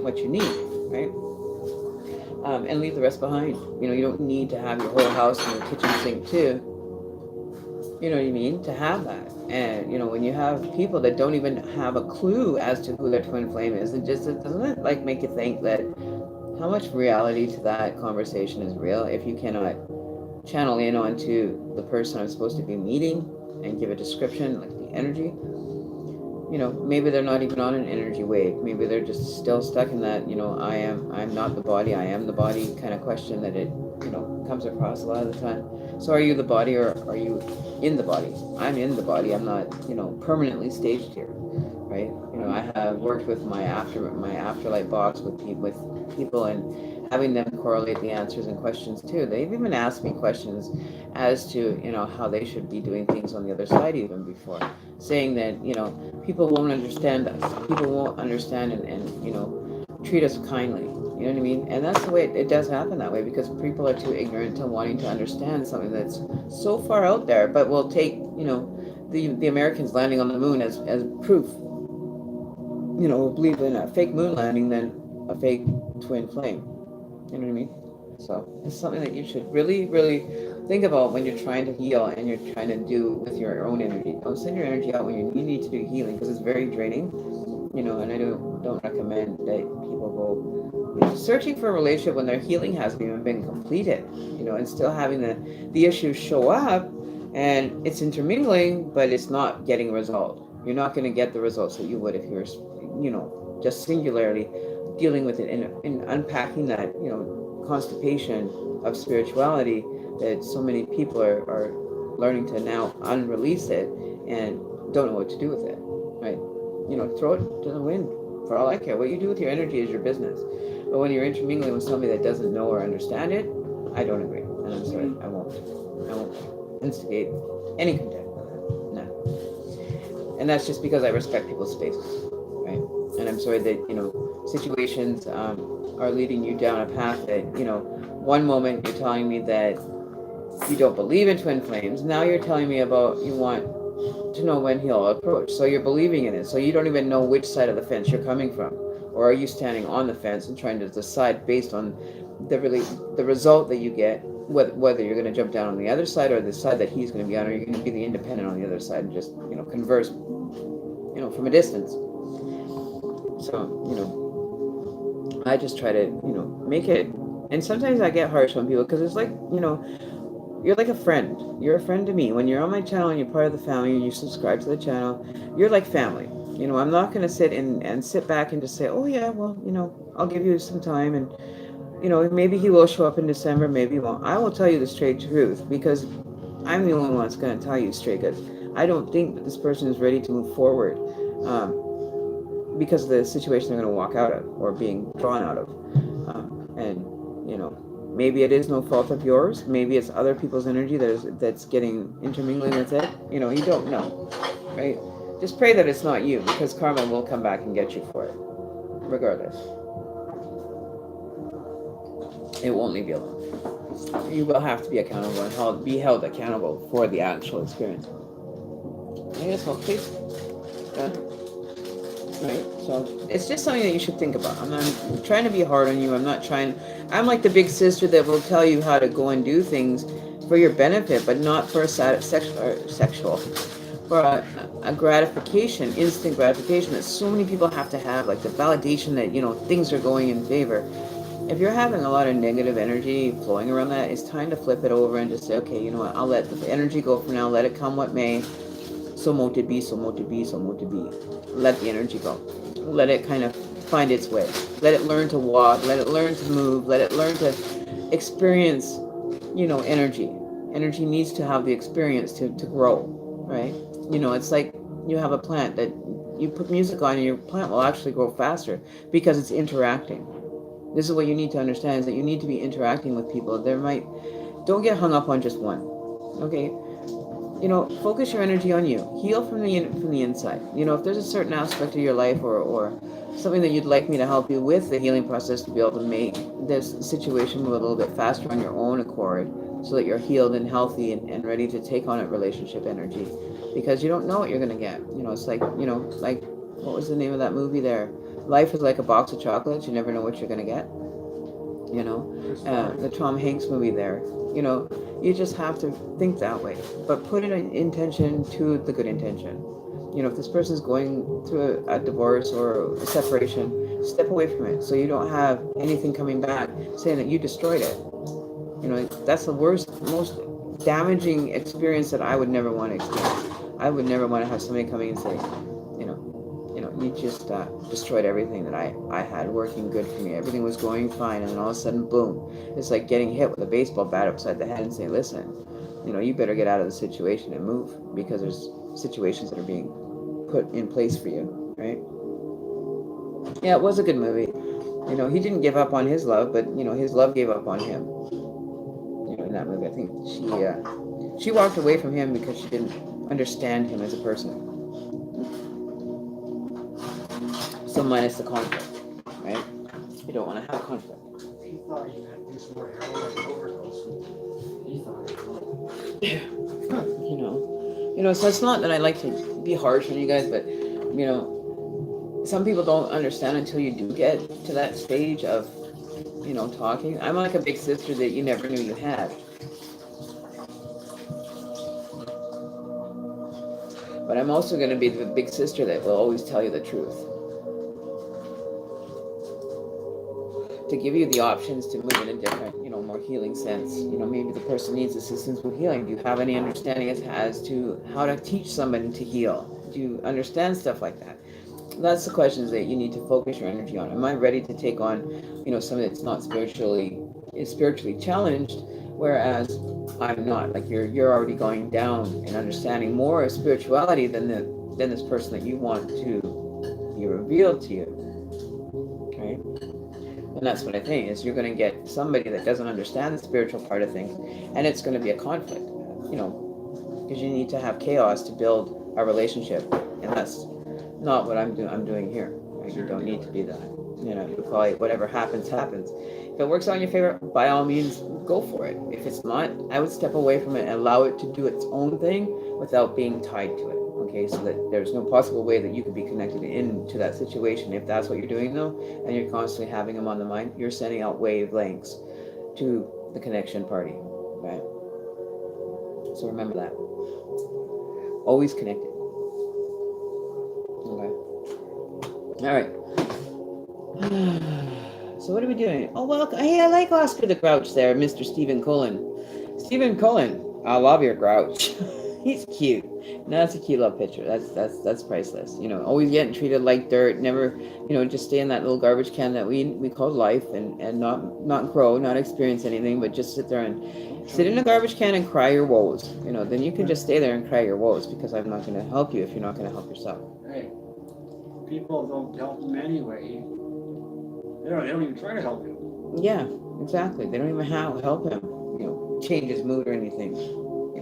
what you need, right? And leave the rest behind. You don't need to have your whole house and your kitchen sink too. You know what I mean? To have that. And, when you have people that don't even have a clue as to who their twin flame is, doesn't it like make you think that how much reality to that conversation is real if you cannot channel in onto the person I'm supposed to be meeting and give a description, like the energy? Maybe they're not even on an energy wave. Maybe they're just still stuck in that, I'm not the body, I am the body kind of question that it, comes across a lot of the time. So are you the body, or are you in the body? I'm in the body. I'm not, permanently staged here, right? I have worked with my afterlife box with people and having them correlate the answers and questions too. They've even asked me questions as to, how they should be doing things on the other side even before, saying that, people won't understand us. People won't understand and treat us kindly. You know what I mean? And that's the way it does happen that way, because people are too ignorant to wanting to understand something that's so far out there, but will take, the Americans landing on the moon as proof. Believe in a fake moon landing than a fake twin flame. You know what I mean? So it's something that you should really, really think about when you're trying to heal and you're trying to do with your own energy. Don't send your energy out when you need to do healing, because it's very draining. And I don't recommend that people go searching for a relationship when their healing hasn't even been completed, and still having the issues show up, and it's intermingling, but it's not getting resolved. You're not going to get the results that you would if you were, just singularly dealing with it and unpacking that, constipation of spirituality that so many people are learning to now unrelease it and don't know what to do with it, right? Throw it to the wind. For all I care, what you do with your energy is your business. But when you're intermingling with somebody that doesn't know or understand it, I don't agree. And I'm sorry, I won't instigate any contact with that. No. And that's just because I respect people's spaces, right? And I'm sorry that, situations are leading you down a path that, one moment you're telling me that you don't believe in twin flames. Now you're telling me about you want to know when he'll approach. So you're believing in it. So you don't even know which side of the fence you're coming from. Or are you standing on the fence and trying to decide based on the result that you get, whether you're going to jump down on the other side or the side that he's going to be on, or you're going to be the independent on the other side and just, converse, from a distance. So, I just try to, make it, and sometimes I get harsh on people because it's like, you're like a friend. You're a friend to me. When you're on my channel and you're part of the family and you subscribe to the channel, you're like family. I'm not going to sit back and just say, oh yeah, well, I'll give you some time, and, maybe he will show up in December, maybe he won't. I will tell you the straight truth, because I'm the only one that's going to tell you straight, because I don't think that this person is ready to move forward because of the situation they're going to walk out of or being drawn out of. And, maybe it is no fault of yours. Maybe it's other people's energy that's getting intermingling with it. You don't know, right? Just pray that it's not you, because karma will come back and get you for it, regardless. It won't leave you alone. You will have to be accountable and be held accountable for the actual experience. I guess, well, please. Right? So it's just something that you should think about. I'm not trying to be hard on you. I'm like the big sister that will tell you how to go and do things for your benefit, but not for a sexual, for a gratification, instant gratification that so many people have to have, like the validation that, things are going in favor. If you're having a lot of negative energy flowing around that, it's time to flip it over and just say, okay, you know what, I'll let the energy go for now, let it come what may. So mote it be, so mote it be, so mote it be. Let the energy go. Let it kind of find its way. Let it learn to walk, let it learn to move, let it learn to experience, energy. Energy needs to have the experience to grow, right? It's like you have a plant that you put music on and your plant will actually grow faster because it's interacting. This is what you need to understand, is that you need to be interacting with people. Don't get hung up on just one. Okay? Focus your energy on you. Heal from the inside. If there's a certain aspect of your life or something that you'd like me to help you with the healing process to be able to make this situation move a little bit faster on your own accord so that you're healed and healthy and ready to take on a relationship energy, because you don't know what you're going to get. It's like, like, what was the name of that movie there? Life is like a box of chocolates. You never know what you're going to get. The Tom Hanks movie there. You just have to think that way, but put an intention to the good intention. If this person's going through a divorce or a separation, step away from it so you don't have anything coming back saying that you destroyed it. That's the worst, most damaging experience that I would never want to experience. I would never want to have somebody coming and say, you just destroyed everything that I had working good for me. Everything was going fine, and then all of a sudden, boom. It's like getting hit with a baseball bat upside the head and saying, listen, you better get out of the situation and move, because there's situations that are being put in place for you, right? Yeah, it was a good movie. He didn't give up on his love, but, his love gave up on him. In that movie, I think she walked away from him because she didn't understand him as a person. So minus the conflict, right? You don't want to have conflict. He thought he had to do some more heroin overdose. He thought it was. So it's not that I like to be harsh on you guys, but, some people don't understand until you do get to that stage of, talking. I'm like a big sister that you never knew you had. But I'm also going to be the big sister that will always tell you the truth. To give you the options to move in a different, more healing sense. Maybe the person needs assistance with healing. Do you have any understanding as to how to teach somebody to heal? Do you understand stuff like that? That's the questions that you need to focus your energy on. Am I ready to take on, something that's not spiritually challenged, whereas I'm not? Like you're already going down and understanding more of spirituality than this person that you want to be revealed to you. Okay? And that's what I think, is you're going to get somebody that doesn't understand the spiritual part of things, and it's going to be a conflict, because you need to have chaos to build a relationship, and that's not what I'm doing here. Right? You don't need to be that. You probably, whatever happens. If it works out in your favor, by all means, go for it. If it's not, I would step away from it and allow it to do its own thing without being tied to it. Okay, so that there's no possible way that you could be connected into that situation. If that's what you're doing, though, and you're constantly having them on the mind, you're sending out wavelengths to the connection party, right? So remember that. Always connected. Okay. All right. So what are we doing? Oh, well, hey, I like Oscar the Grouch there, Mr. Stephen Cullen. Stephen Cullen, I love your Grouch. He's cute. No, that's a cute little picture. That's priceless. Always getting treated like dirt. Never, just stay in that little garbage can that we call life, and not grow, not experience anything, but just sit there and sit in a garbage can and cry your woes. Then you can just stay there and cry your woes, because I'm not going to help you if you're not going to help yourself. Hey, people don't help them anyway. They don't even try to help him. Yeah, exactly. They don't even help him, change his mood or anything.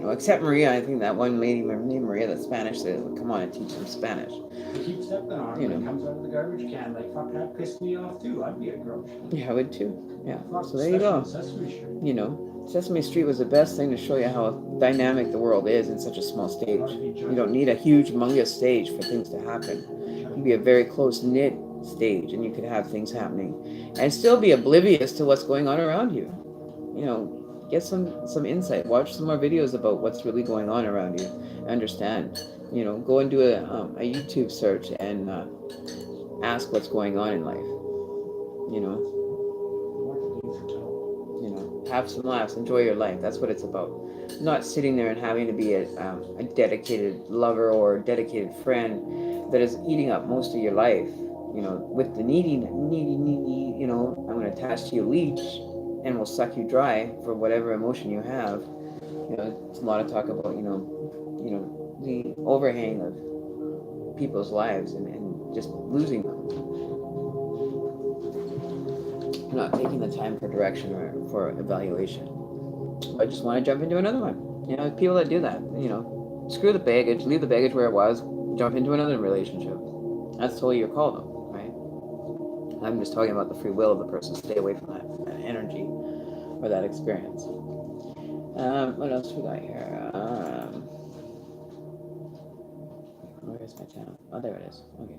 Except Maria. I think that one lady named Maria, that's Spanish, that would come on and teach them Spanish. They keep stepping on him. He comes out of the garbage can. Like, fuck, that pissed me off too. I'd be a Grouch. Yeah, I would too. Yeah. Fuck, So there you go. Sesame Street. Sesame Street was the best thing to show you how dynamic the world is in such a small stage. You don't need a huge, humongous stage for things to happen. You can be a very close-knit stage, and you could have things happening and still be oblivious to what's going on around you. Get some insight. Watch some more videos about what's really going on around you. Understand. Go and do a YouTube search and ask what's going on in life. You know, have some laughs, enjoy your life. That's what it's about. Not sitting there and having to be a dedicated lover or dedicated friend that is eating up most of your life. You know, with the needy. You know, I'm going to attach to you, leech, and will suck you dry for whatever emotion you have. You know, it's a lot of talk about the overhang of people's lives and just losing them, not taking the time for direction or for evaluation. I just want to jump into another one. You know, people that do that, you know, screw the baggage, leave the baggage where it was, jump into another relationship. That's totally your call, though, right? I'm just talking about the free will of the person. Stay away from that energy or that experience. What else we got here? Where's my channel? Oh, there it is. Okay.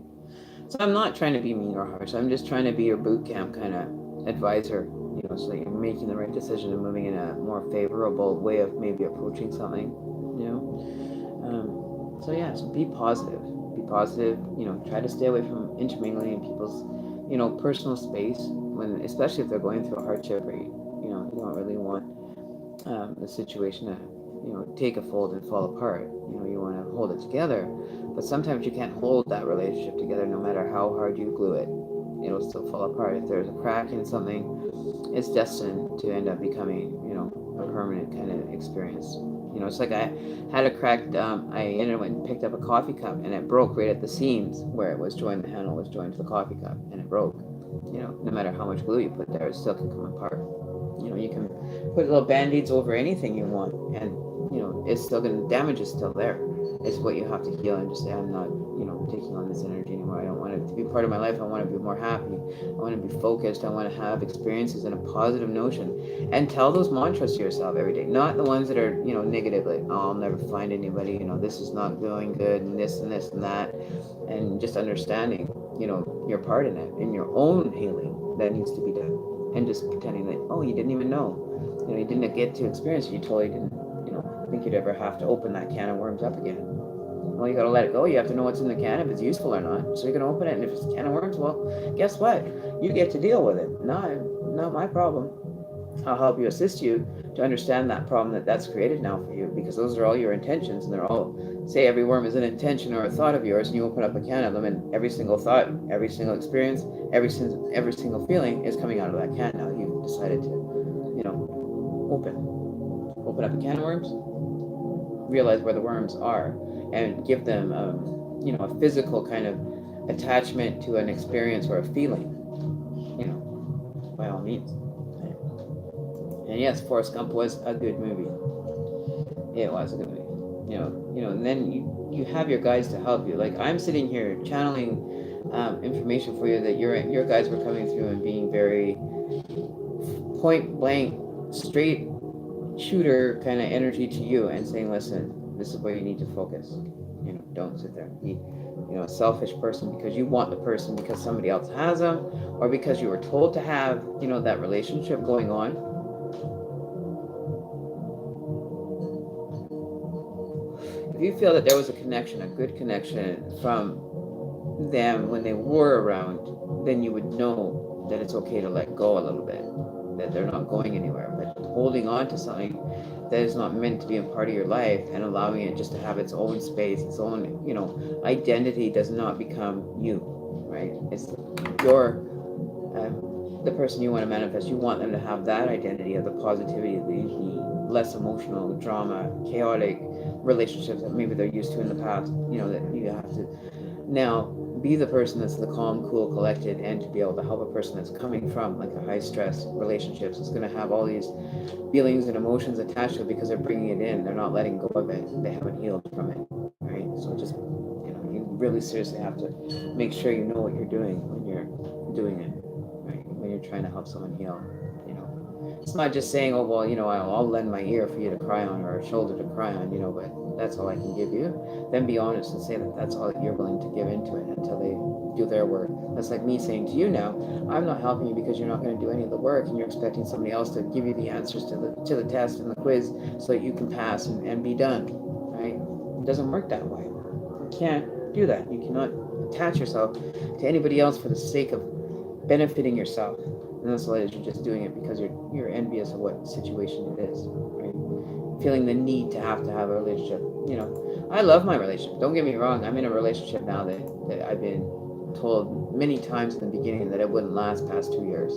So I'm not trying to be mean or harsh. I'm just trying to be your boot camp kind of advisor, you know, so that you're making the right decision and moving in a more favorable way of maybe approaching something, you know. So yeah, so be positive. Be positive. You know, try to stay away from intermingling in people's, you know, personal space when, especially if they're going through a hardship or you know, you don't really want the situation to, you know, take a fold and fall apart. You know, you want to hold it together, but sometimes you can't hold that relationship together no matter how hard you glue it. It'll still fall apart. If there's a crack in something, it's destined to end up becoming, you know, a permanent kind of experience. You know, it's like I had a cracked, I ended up went and picked up a coffee cup and it broke right at the seams where it was joined, the handle was joined to the coffee cup and it broke. You know, no matter how much glue you put there, it still can come apart. You know, you can put little band-aids over anything you want and, you know, it's still going to, damage is still there. It's what you have to heal and just say, I'm not, you know, taking on this energy anymore. I don't want it to be part of my life. I want to be more happy. I want to be focused. I want to have experiences in a positive notion. And tell those mantras to yourself every day. Not the ones that are, you know, negative, like, oh, I'll never find anybody, you know, this is not going good, and this and this and that. And just understanding, you know, your part in it, in your own healing that needs to be done. And just pretending that, oh, you didn't even know. You know, you didn't get to experience it. You totally didn't, you know, think you'd ever have to open that can of worms up again. Well, you got to let it go. You have to know what's in the can, if it's useful or not. So you're going to open it, and if it's a can of worms, well, guess what? You get to deal with it. Not my problem. I'll help you, assist you to understand that problem that's created now for you, because those are all your intentions, and they're all, say every worm is an intention or a thought of yours, and you open up a can of them, and every single thought, every single experience, every single feeling is coming out of that can now. You've decided to, you know, open up a can of worms, realize where the worms are, and give them, you know, a physical kind of attachment to an experience or a feeling, you know, by all means. And yes, Forrest Gump was a good movie. It was a good movie. You know, and then you have your guides to help you. Like I'm sitting here channeling information for you that your guides were coming through and being very point blank, straight shooter kind of energy to you and saying, listen, this is where you need to focus. You know, don't sit there and be, you know, a selfish person because you want the person because somebody else has them, or because you were told to have, you know, that relationship going on. If you feel that there was a connection, a good connection from them when they were around, then you would know that it's okay to let go a little bit, that they're not going anywhere. But holding on to something that is not meant to be a part of your life and allowing it just to have its own space, its own, you know, identity does not become you, right? It's your the person you want to manifest. You want them to have that identity of the positivity, the less emotional, drama, chaotic relationships that maybe they're used to in the past. You know, that you have to now be the person that's the calm, cool, collected, and to be able to help a person that's coming from like a high stress relationships is going to have all these feelings and emotions attached to it because they're bringing it in. They're not letting go of it. They haven't healed from it, right? So just, you know, you really seriously have to make sure you know what you're doing when you're doing it, right? When you're trying to help someone heal, you know. It's not just saying, oh, well, you know, I'll lend my ear for you to cry on or a shoulder to cry on, you know, but that's all I can give you. Then be honest and say that that's all that you're willing to give into it until they do their work. That's like me saying to you now, I'm not helping you because you're not going to do any of the work and you're expecting somebody else to give you the answers to the test and the quiz so that you can pass and be done, right? It doesn't work that way. You can't do that. You cannot attach yourself to anybody else for the sake of benefiting yourself. And those ladies are just doing it because you're envious of what situation it is, right? Feeling the need to have a relationship. I love my relationship. Don't get me wrong. I'm in a relationship now that I've been told many times in the beginning that it wouldn't last past 2 years.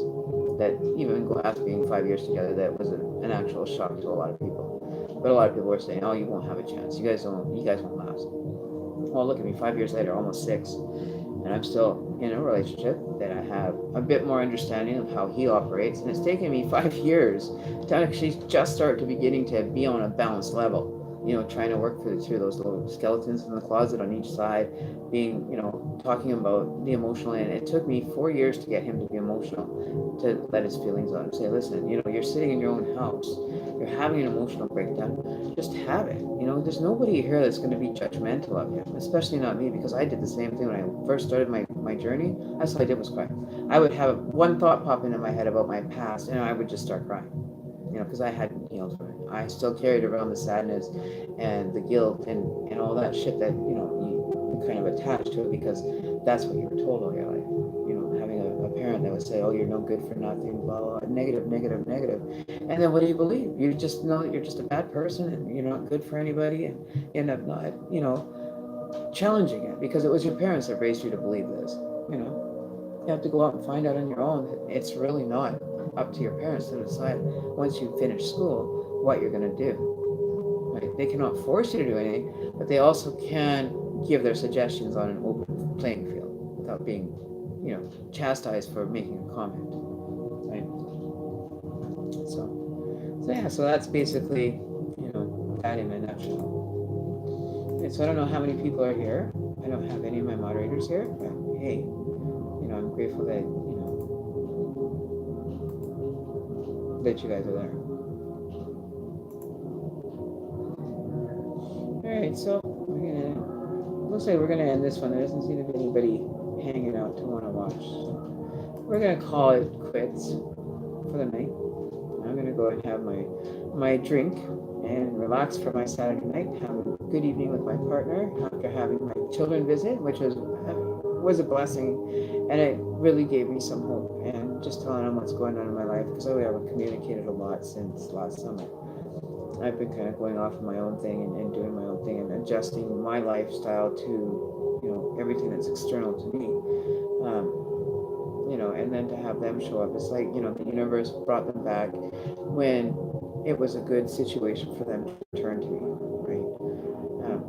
That even after being 5 years together, that was an actual shock to a lot of people. But a lot of people were saying, "Oh, you won't have a chance. You guys won't last." Well, look at me. 5 years later, almost six, and I'm still in a relationship that I have a bit more understanding of how he operates, and it's taken me 5 years to actually just start to beginning to be on a balanced level. Trying to work through those little skeletons in the closet on each side, being, talking about the emotional. And it took me 4 years to get him to be emotional, to let his feelings out and say, listen, you're sitting in your own house, you're having an emotional breakdown, just have it. There's nobody here that's going to be judgmental of you, especially not me, because I did the same thing when I first started my journey. That's all I did was cry. I would have one thought pop into my head about my past, and I would just start crying, because I hadn't healed from it. I still carried around the sadness and the guilt and all that shit that, you kind of attach to it because that's what you were told all your life. Having a parent that would say, oh, you're no good for nothing, blah, blah, blah, negative, negative, negative. And then what do you believe? You just know that you're just a bad person and you're not good for anybody, and you end up not, challenging it because it was your parents that raised you to believe this. You have to go out and find out on your own that it's really not up to your parents to decide once you finish school what you're going to do. Right? They cannot force you to do anything, but they also can give their suggestions on an open playing field without being, chastised for making a comment. Right? So yeah, so that's basically, that in a nutshell. Okay, so I don't know how many people are here. I don't have any of my moderators here, but hey, I'm grateful that, that you guys are there. Alright, so looks like we're gonna end this one. There doesn't seem to be anybody hanging out to want to watch. So we're gonna call it quits for the night. I'm gonna go and have my drink and relax for my Saturday night. Have a good evening with my partner after having my children visit, which was a blessing, and it really gave me some hope and just telling them what's going on in my life, because we haven't communicated a lot since last summer. I've been kind of going off of my own thing and doing my own thing and adjusting my lifestyle to everything that's external to me, and then to have them show up, it's like the universe brought them back when it was a good situation for them to turn to me, right?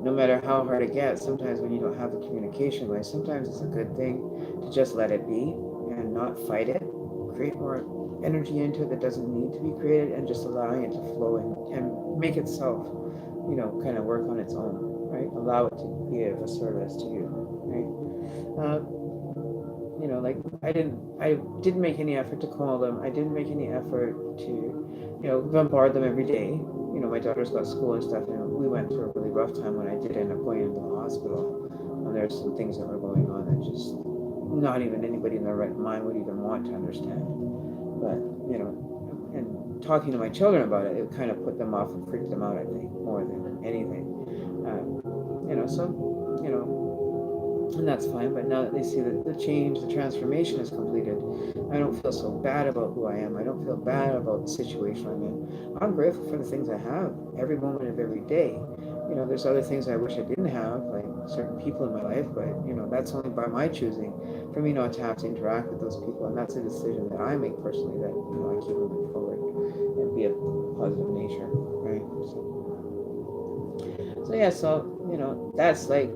No matter how hard it gets, sometimes when you don't have the communication way, sometimes it's a good thing to just let it be and not fight it, create more energy into it that doesn't need to be created, and just allowing it to flow and make itself, kind of work on its own, right? Allow it to be of a service to you, right? Like I didn't make any effort to call them. I didn't make any effort to, bombard them every day. My daughter's got school and stuff, and we went through a really rough time when I did end up going into the hospital. And there's some things that were going on that just not even anybody in their right mind would even want to understand. But, and talking to my children about it, it kind of put them off and freaked them out, I think, more than anything. And that's fine. But now that they see that the change, the transformation is completed, I don't feel so bad about who I am. I don't feel bad about the situation I'm in. I'm grateful for the things I have every moment of every day. There's other things I wish I didn't have, like certain people in my life, but that's only by my choosing, for me not to have to interact with those people, and that's a decision that I make personally, that I keep moving forward and be of positive nature, right? So yeah, that's like,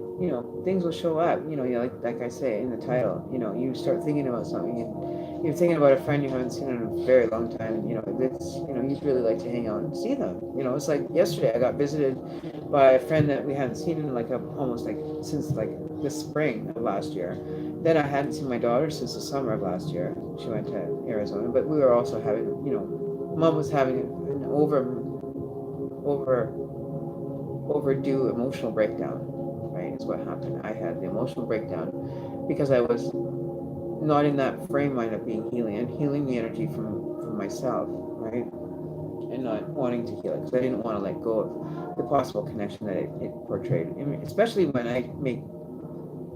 things will show up, like I say in the title, you start thinking about something, and you're thinking about a friend you haven't seen in a very long time, and you'd really like to hang out and see them. It's like yesterday I got visited by a friend that we hadn't seen in almost like since like the spring of last year. Then I hadn't seen my daughter since the summer of last year. She went to Arizona, but we were also having, mom was having an overdue emotional breakdown, right, is what happened. I had the emotional breakdown because I was not in that frame mind of being healing and healing the energy from myself, right, and not wanting to heal it because I didn't want to let go of the possible connection that it portrayed. I mean, especially when I make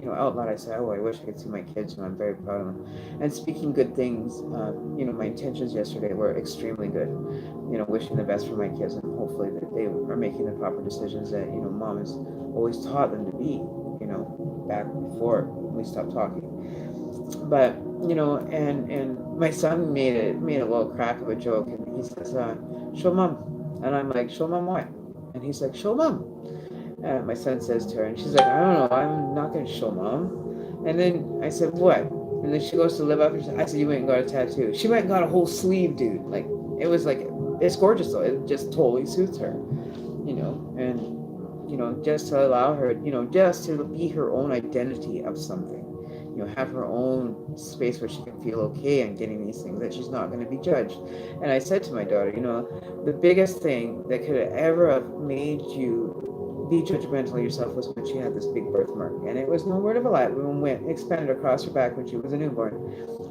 out loud I said, oh, I wish I could see my kids, I'm very proud of them. And speaking good things, my intentions yesterday were extremely good. Wishing the best for my kids, and hopefully that they are making the proper decisions that, mom has always taught them to be, back before we stopped talking. But, and my son made a little crack of a joke, and he says, show mom. And I'm like, show mom what? And he's like, show mom. My son says to her, and she's like, I don't know, I'm not going to show mom. And then I said, what? And then she goes to live up, and I said, you went and got a tattoo. She went and got a whole sleeve, dude. Like, it was like, it's gorgeous though. It just totally suits her, and, just to allow her, just to be her own identity of something. Have her own space where she can feel okay and getting these things, that she's not going to be judged. And I said to my daughter, the biggest thing that could have ever have made you be judgmental of yourself was when she had this big birthmark. And it was no word of a lie. It went expanded across her back when she was a newborn.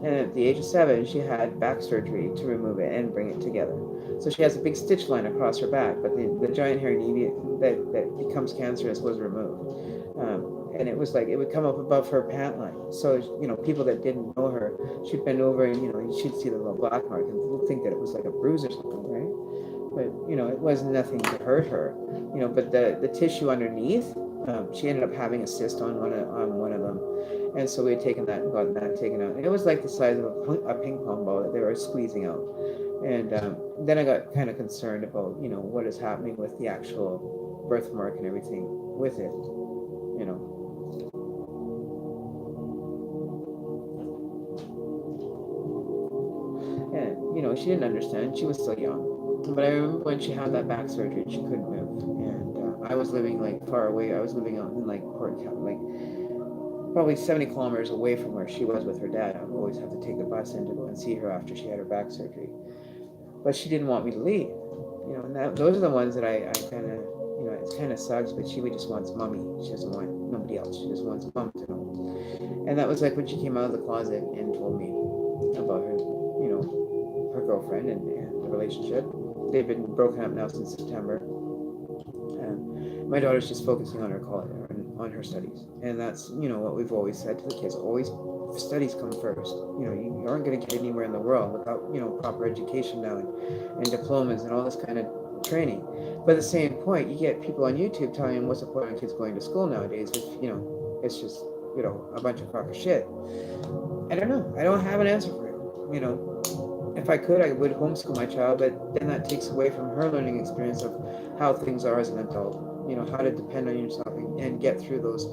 And at the age of 7, she had back surgery to remove it and bring it together. So she has a big stitch line across her back, but the giant hairy deviate that becomes cancerous was removed. And it was like, it would come up above her pant line. So, people that didn't know her, she'd bend over and, she'd see the little black mark and think that it was like a bruise or something, right? But, it was nothing to hurt her, but the tissue underneath, she ended up having a cyst on one of them. And so we had taken that and gotten that taken out. And it was like the size of a ping pong ball that they were squeezing out. And then I got kind of concerned about, what is happening with the actual birthmark and everything with it, And, she didn't understand. She was still young. But I remember when she had that back surgery, she couldn't move. And I was living, like, far away. I was living out in, like, Port County, like, probably 70 kilometers away from where she was with her dad. I would always have to take the bus in to go and see her after she had her back surgery. But she didn't want me to leave. And those are the ones that I kind of, it kind of sucks, but she just wants mommy. She doesn't want nobody else. She just wants mom to know. And that was like when she came out of the closet and told me about her, her girlfriend and the relationship. They've been broken up now since September. And my daughter's just focusing on her college, on her studies. And that's, what we've always said to the kids. Always studies come first. You aren't going to get anywhere in the world without, proper education now and diplomas and all this kind of training. But at the same point, you get people on YouTube telling them what's the point of kids going to school nowadays, which, it's just, a bunch of crock of shit. I don't know. I don't have an answer for it. If I could, I would homeschool my child, but then that takes away from her learning experience of how things are as an adult. How to depend on yourself and get through those,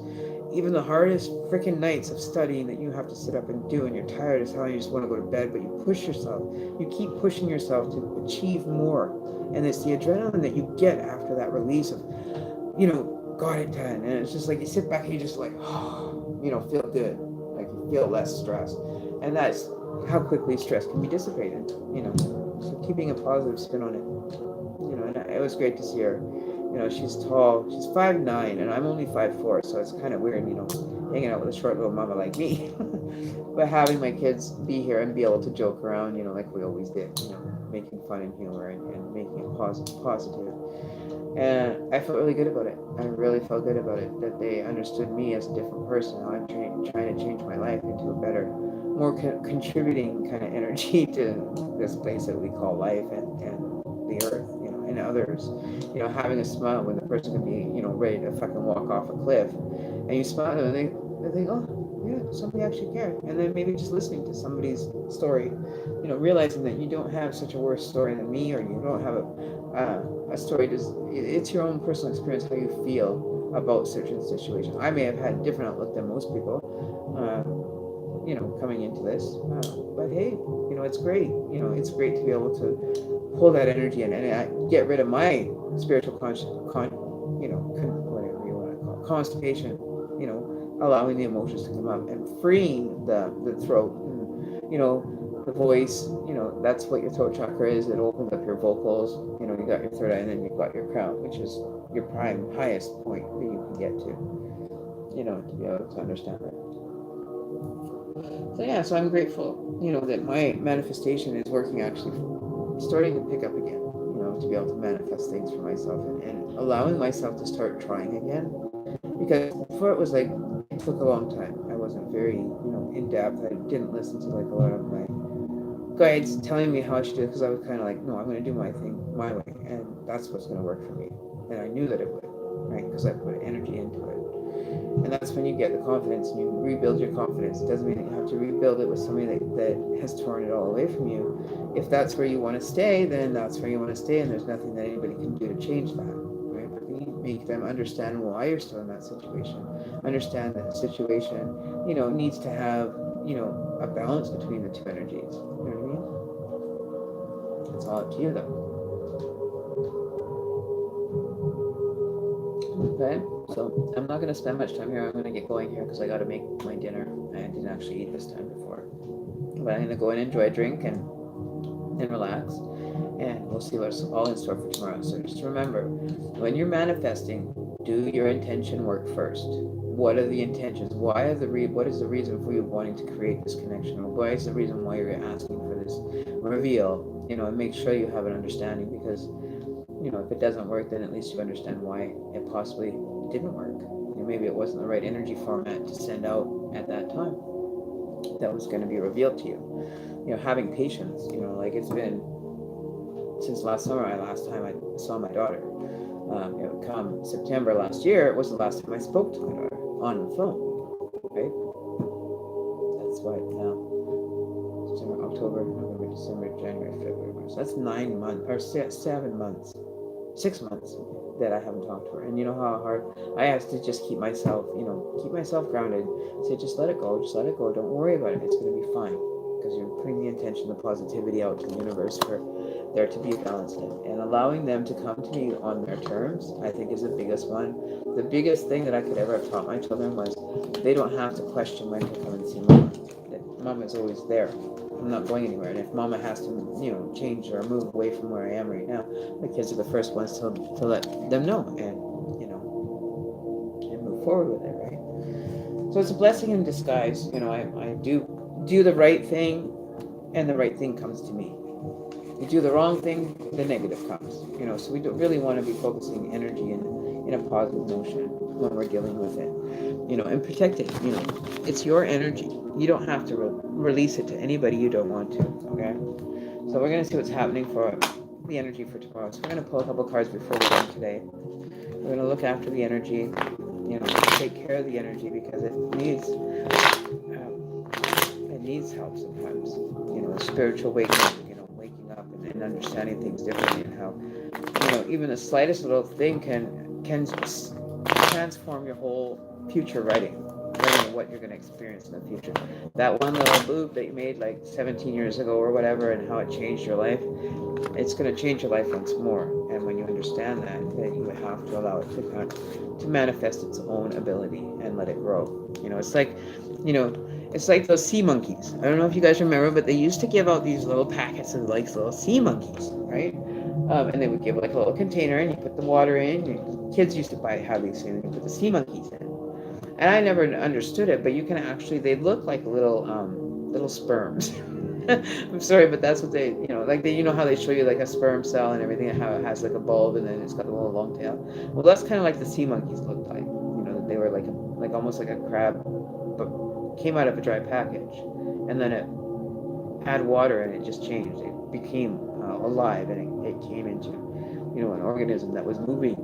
even the hardest freaking nights of studying that you have to sit up and do, and you're tired as hell and you just want to go to bed, but you push yourself. You keep pushing yourself to achieve more. And it's the adrenaline that you get after that release of, got it done. And it's just like you sit back and you just like, feel good. Like you feel less stressed. And that's how quickly stress can be dissipated, So keeping a positive spin on it, and it was great to see her. She's tall. She's 5'9", and I'm only 5'4", so it's kind of weird, hanging out with a short little mama like me. But having my kids be here and be able to joke around, like we always did, making fun and humor and making it positive. And I felt really good about it. I really felt good about it, that they understood me as a different person. How I'm trying to change my life into a better, more contributing kind of energy to this place that we call life and the earth, and others. Having a smile when the person can be, ready to fucking walk off a cliff, and you smile and they think, oh yeah, somebody actually cared. And then maybe just listening to somebody's story, realizing that you don't have such a worse story than me, or you don't have a story. It's your own personal experience, how you feel about certain situations. I may have had a different outlook than most people, coming into this, but hey, it's great. It's great to be able to pull that energy in and get rid of my spiritual whatever you want to call it, constipation. Allowing the emotions to come up and freeing the throat, and, the voice. That's what your throat chakra is. It opens up your vocals. You got your third eye, and then you've got your crown, which is your prime highest point that you can get to. To be able to understand that. So yeah, so I'm grateful, that my manifestation is working, actually starting to pick up again, to be able to manifest things for myself and allowing myself to start trying again. Because before it was like, took a long time. I wasn't very, in depth. I didn't listen to like a lot of my guides telling me how I should do it because I was kind of like, no, I'm going to do my thing my way, and that's what's going to work for me. And I knew that it would, right? Because I put energy into it. And that's when you get the confidence and you rebuild your confidence. It doesn't mean that you have to rebuild it with somebody that has torn it all away from you. If that's where you want to stay, then that's where you want to stay, and there's nothing that anybody can do to change that, right? But you make them understand why you're still in that situation. Understand that the situation, needs to have, a balance between the two energies. You know what I mean? It's all up to you, though. Okay, so I'm not going to spend much time here. I'm going to get going here because I got to make my dinner. I didn't actually eat this time before. But I'm going to go and enjoy a drink and relax. And we'll see what's all in store for tomorrow. So just remember, when you're manifesting, do your intention work first. What are the intentions? What is the reason for you wanting to create this connection? Or why is the reason why you're asking for this reveal? And make sure you have an understanding, because if it doesn't work, then at least you understand why it possibly didn't work. Maybe it wasn't the right energy format to send out at that time that was going to be revealed to you. Having patience, like it's been since last summer, last time I saw my daughter. Come September last year, it was the last time I spoke to my daughter on the phone, right? That's why now. September, October, November, December, January, February, March. That's 9 months, or 7 months. 6 months that I haven't talked to her. And you know how hard I have to just keep myself grounded. Say, just let it go, don't worry about it, it's going to be fine. Because you're putting the intention, the positivity out to the universe for there to be a balance in. And allowing them to come to me on their terms, I think, is the biggest one. The biggest thing that I could ever have taught my children was they don't have to question when to come and see mama. That mama's always there. I'm not going anywhere. And if mama has to, change or move away from where I am right now, the kids are the first ones to let them know and move forward with it, right? So it's a blessing in disguise. I do the right thing, and the right thing comes to me. You do the wrong thing, the negative comes. So we don't really want to be focusing energy in a positive motion when we're dealing with it. And protect it. It's your energy. You don't have to release it to anybody you don't want to. Okay. So we're going to see what's happening for the energy for tomorrow. So we're going to pull a couple cards before we go today. We're going to look after the energy. Take care of the energy, because it needs help sometimes. Spiritual waking up and understanding things differently, and how even the slightest little thing can transform your whole future writing what you're going to experience in the future. That one little boob that you made like 17 years ago or whatever, and how it changed your life, it's going to change your life once more. And when you understand that you have to allow it to manifest its own ability and let it grow. It's like those sea monkeys. I don't know if you guys remember, but they used to give out these little packets of like little sea monkeys, right? And they would give like a little container, and you put the water in. Kids used to have these things, and you put the sea monkeys in. And I never understood it, but you can actually, they look like little sperms. I'm sorry, but that's what they, how they show you like a sperm cell and everything, and how it has like a bulb, and then it's got a little long tail. Well, that's kind of like the sea monkeys looked like. They were like almost like a crab, but came out of a dry package, and then it had water, and it just changed. It became alive, and it came into, an organism that was moving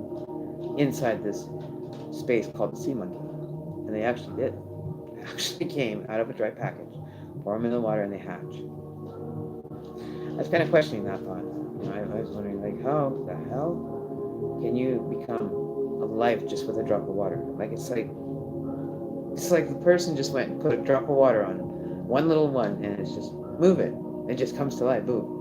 inside this space called the sea monkey. And they actually did. They actually came out of a dry package, pour them in the water, and they hatch. I was kind of questioning that thought. I was wondering, like, how the hell can you become alive just with a drop of water? It's like the person just went and put a drop of water on one little one, and it's just moving. It just comes to life. Boom.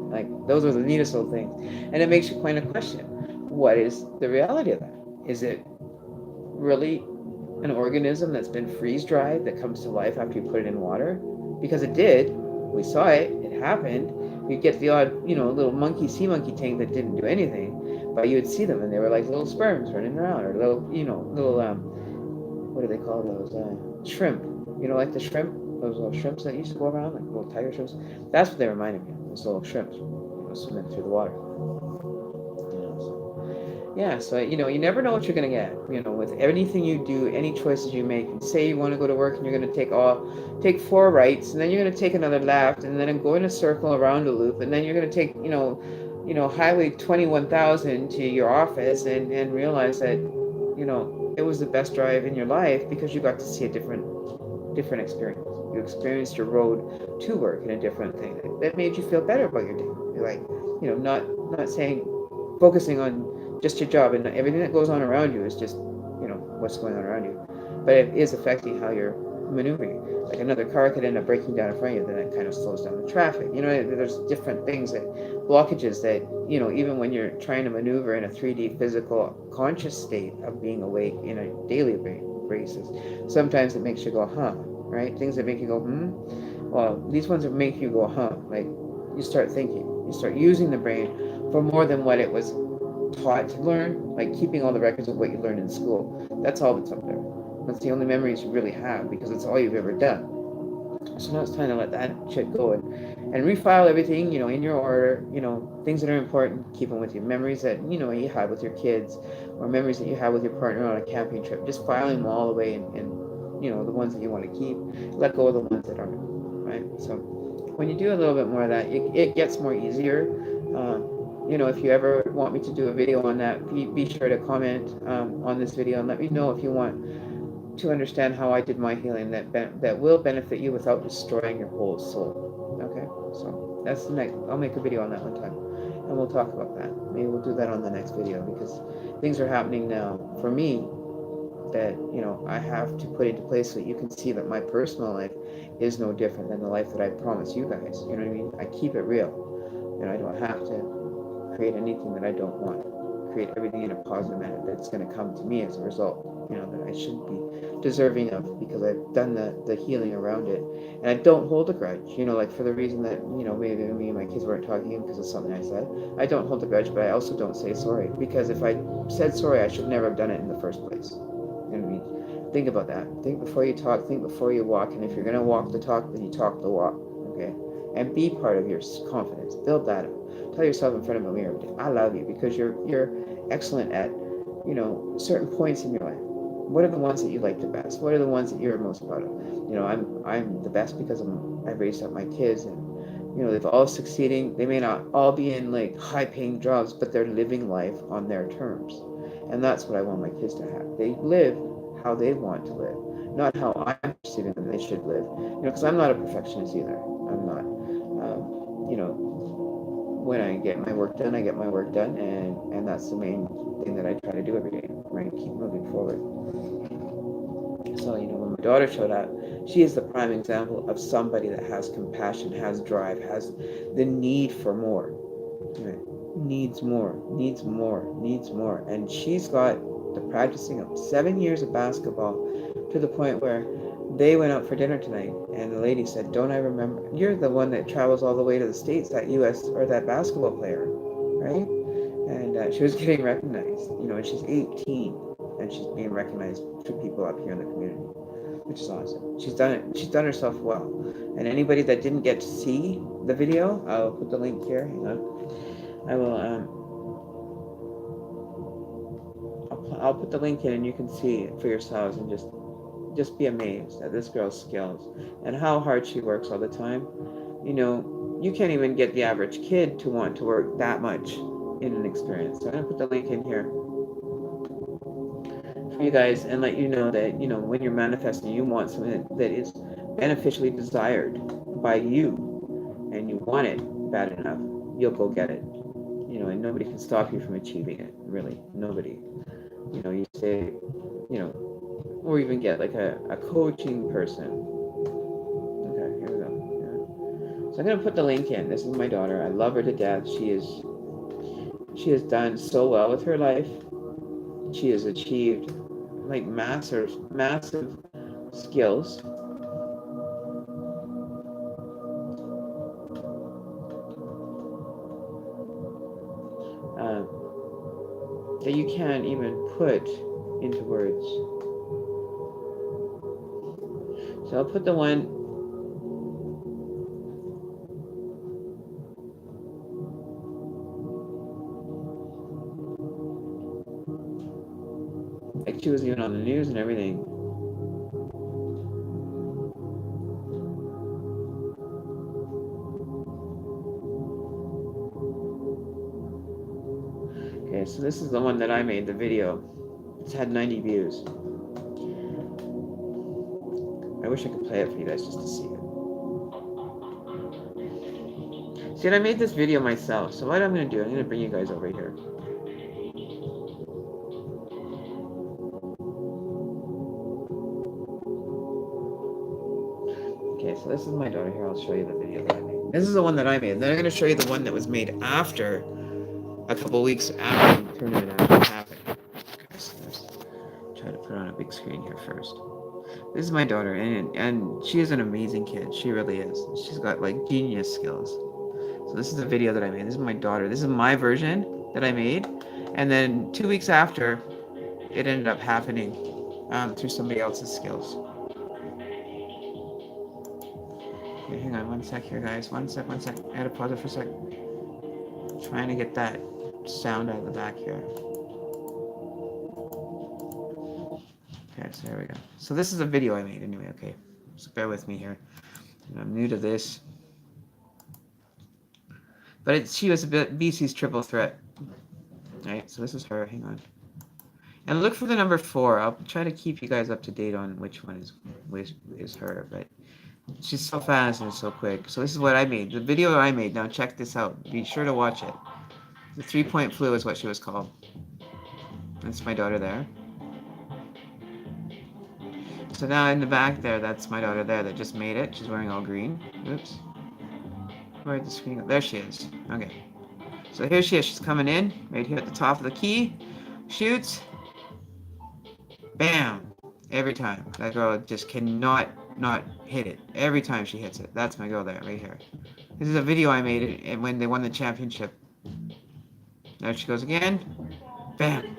Those are the neatest little things. And it makes you kind of question, what is the reality of that? Is it really an organism that's been freeze-dried that comes to life after you put it in water? Because it did. We saw it. It happened. You'd get the odd, little sea monkey tank that didn't do anything, but you would see them, and they were like little sperms running around, or little, what do they call those? Shrimp. Like the shrimp, those little shrimps that used to go around, like little tiger shrimps. That's what they reminded me of, those little shrimps, swimming through the water. Yeah, so you never know what you're gonna get. With anything you do, any choices you make. Say you want to go to work and you're gonna take four rights, and then you're gonna take another left, and then go in a circle around a loop, and then you're gonna take Highway 21,000 to your office, and realize that it was the best drive in your life because you got to see a different experience. You experienced your road to work in a different thing that made you feel better about your day. You're like, not saying focusing on just your job and everything that goes on around you is just what's going on around you, but it is affecting how you're maneuvering. Like another car could end up breaking down in front of you, then it kind of slows down the traffic. There's different things that blockages that even when you're trying to maneuver in a 3D physical conscious state of being awake in a daily basis, sometimes it makes you go right, things that make you go well, these ones that make you go like you start thinking, you start using the brain for more than what it was taught to learn, like keeping all the records of what you learned in school. That's all that's up there. That's the only memories you really have because it's all you've ever done. So now it's time to let that shit go and refile everything, in your order, things that are important, keep them with you. Memories that, you had with your kids or memories that you had with your partner on a camping trip, just filing them all away and the ones that you want to keep, let go of the ones that aren't, right? So when you do a little bit more of that, it gets more easier. If you ever want me to do a video on that, be sure to comment on this video and let me know if you want to understand how I did my healing that will benefit you without destroying your whole soul. Okay, so that's the next. I'll make a video on that one time, and we'll talk about that. Maybe we'll do that on the next video because things are happening now for me that I have to put into place so that you can see that my personal life is no different than the life that I promise you guys. You know what I mean? I keep it real, I don't have to create anything that I don't want. Create everything in a positive manner that's going to come to me as a result. That I should be deserving of because I've done the healing around it, and I don't hold a grudge. Like for the reason that maybe me and my kids weren't talking because of something I said. I don't hold a grudge, but I also don't say sorry because if I said sorry, I should never have done it in the first place. You know what I mean? Think about that. Think before you talk. Think before you walk. And if you're gonna walk the talk, then you talk the walk. Okay. And be part of your confidence. Build that up. Tell yourself in front of a mirror, "I love you," because you're excellent at certain points in your life. What are the ones that you like the best? What are the ones that you're most proud of? I'm the best because I raised up my kids, and they've all succeeding. They may not all be in like high paying jobs, but they're living life on their terms. And that's what I want my kids to have. They live how they want to live, not how I'm perceiving them they should live. Because I'm not a perfectionist either. I'm not. When I get my work done, I get my work done, and that's the main thing that I try to do every day, right? Keep moving forward. So, when my daughter showed up, she is the prime example of somebody that has compassion, has drive, has the need for more. Right? Needs more, needs more, needs more. And she's got the practicing of 7 years of basketball to the point where they went out for dinner tonight, and the lady said, "Don't I remember? You're the one that travels all the way to the States, that U.S. or that basketball player, right?" And she was getting recognized, and she's 18, and she's being recognized to people up here in the community, which is awesome. She's done it. She's done herself well. And anybody that didn't get to see the video, I'll put the link here. Hang on. I will. I'll put the link in, and you can see it for yourselves, and just be amazed at this girl's skills and how hard she works all the time. You can't even get the average kid to want to work that much in an experience. So I'm gonna put the link in here for you guys and let you know that when you're manifesting, you want something that is beneficially desired by you, and you want it bad enough, you'll go get it. And nobody can stop you from achieving it. Really, nobody. You say, or even get like a coaching person. Okay, here we go. Yeah. So I'm gonna put the link in. This is my daughter. I love her to death. She has done so well with her life. She has achieved like massive skills. Uh, that you can't even put into words. So I'll put the one. she was even on the news and everything. Okay, so this is the one that I made, the video. It's had 90 views. I wish I could play it for you guys just to see it. See, and I made this video myself, so what I'm going to do, I'm going to bring you guys over here. Okay, so this is my daughter here. I'll show you the video that I made. This is the one that I made. Then I'm going to show you the one that was made after, a couple weeks after the tournament actually happened. Okay, so let's try to put on a big screen here first. This is my daughter, and she is an amazing kid. She really is. She's got like genius skills. So this is the video that I made. This is my daughter. This is my version that I made. And then 2 weeks after, it ended up happening through somebody else's skills. Okay, hang on one sec here, guys. One sec. I gotta pause it for a sec. Trying to get that sound out of the back here. Okay, so there we go. So this is a video I made anyway, okay? So bear with me here. I'm new to this. But she was a bit BC's triple threat. Right, so this is her. Hang on. And look for the number 4. I'll try to keep you guys up to date on which one is her. But she's so fast and so quick. So this is what I made. The video I made. Now check this out. Be sure to watch it. The 3-point flu is what she was called. That's my daughter there. So now in the back there, that's my daughter there that just made it. She's wearing all green. Oops. Where'd the screen go? There she is. Okay. So here she is. She's coming in. Right here at the top of the key. Shoots. Bam. Every time. That girl just cannot not hit it. Every time she hits it. That's my girl there, right here. This is a video I made when they won the championship. There she goes again. Bam.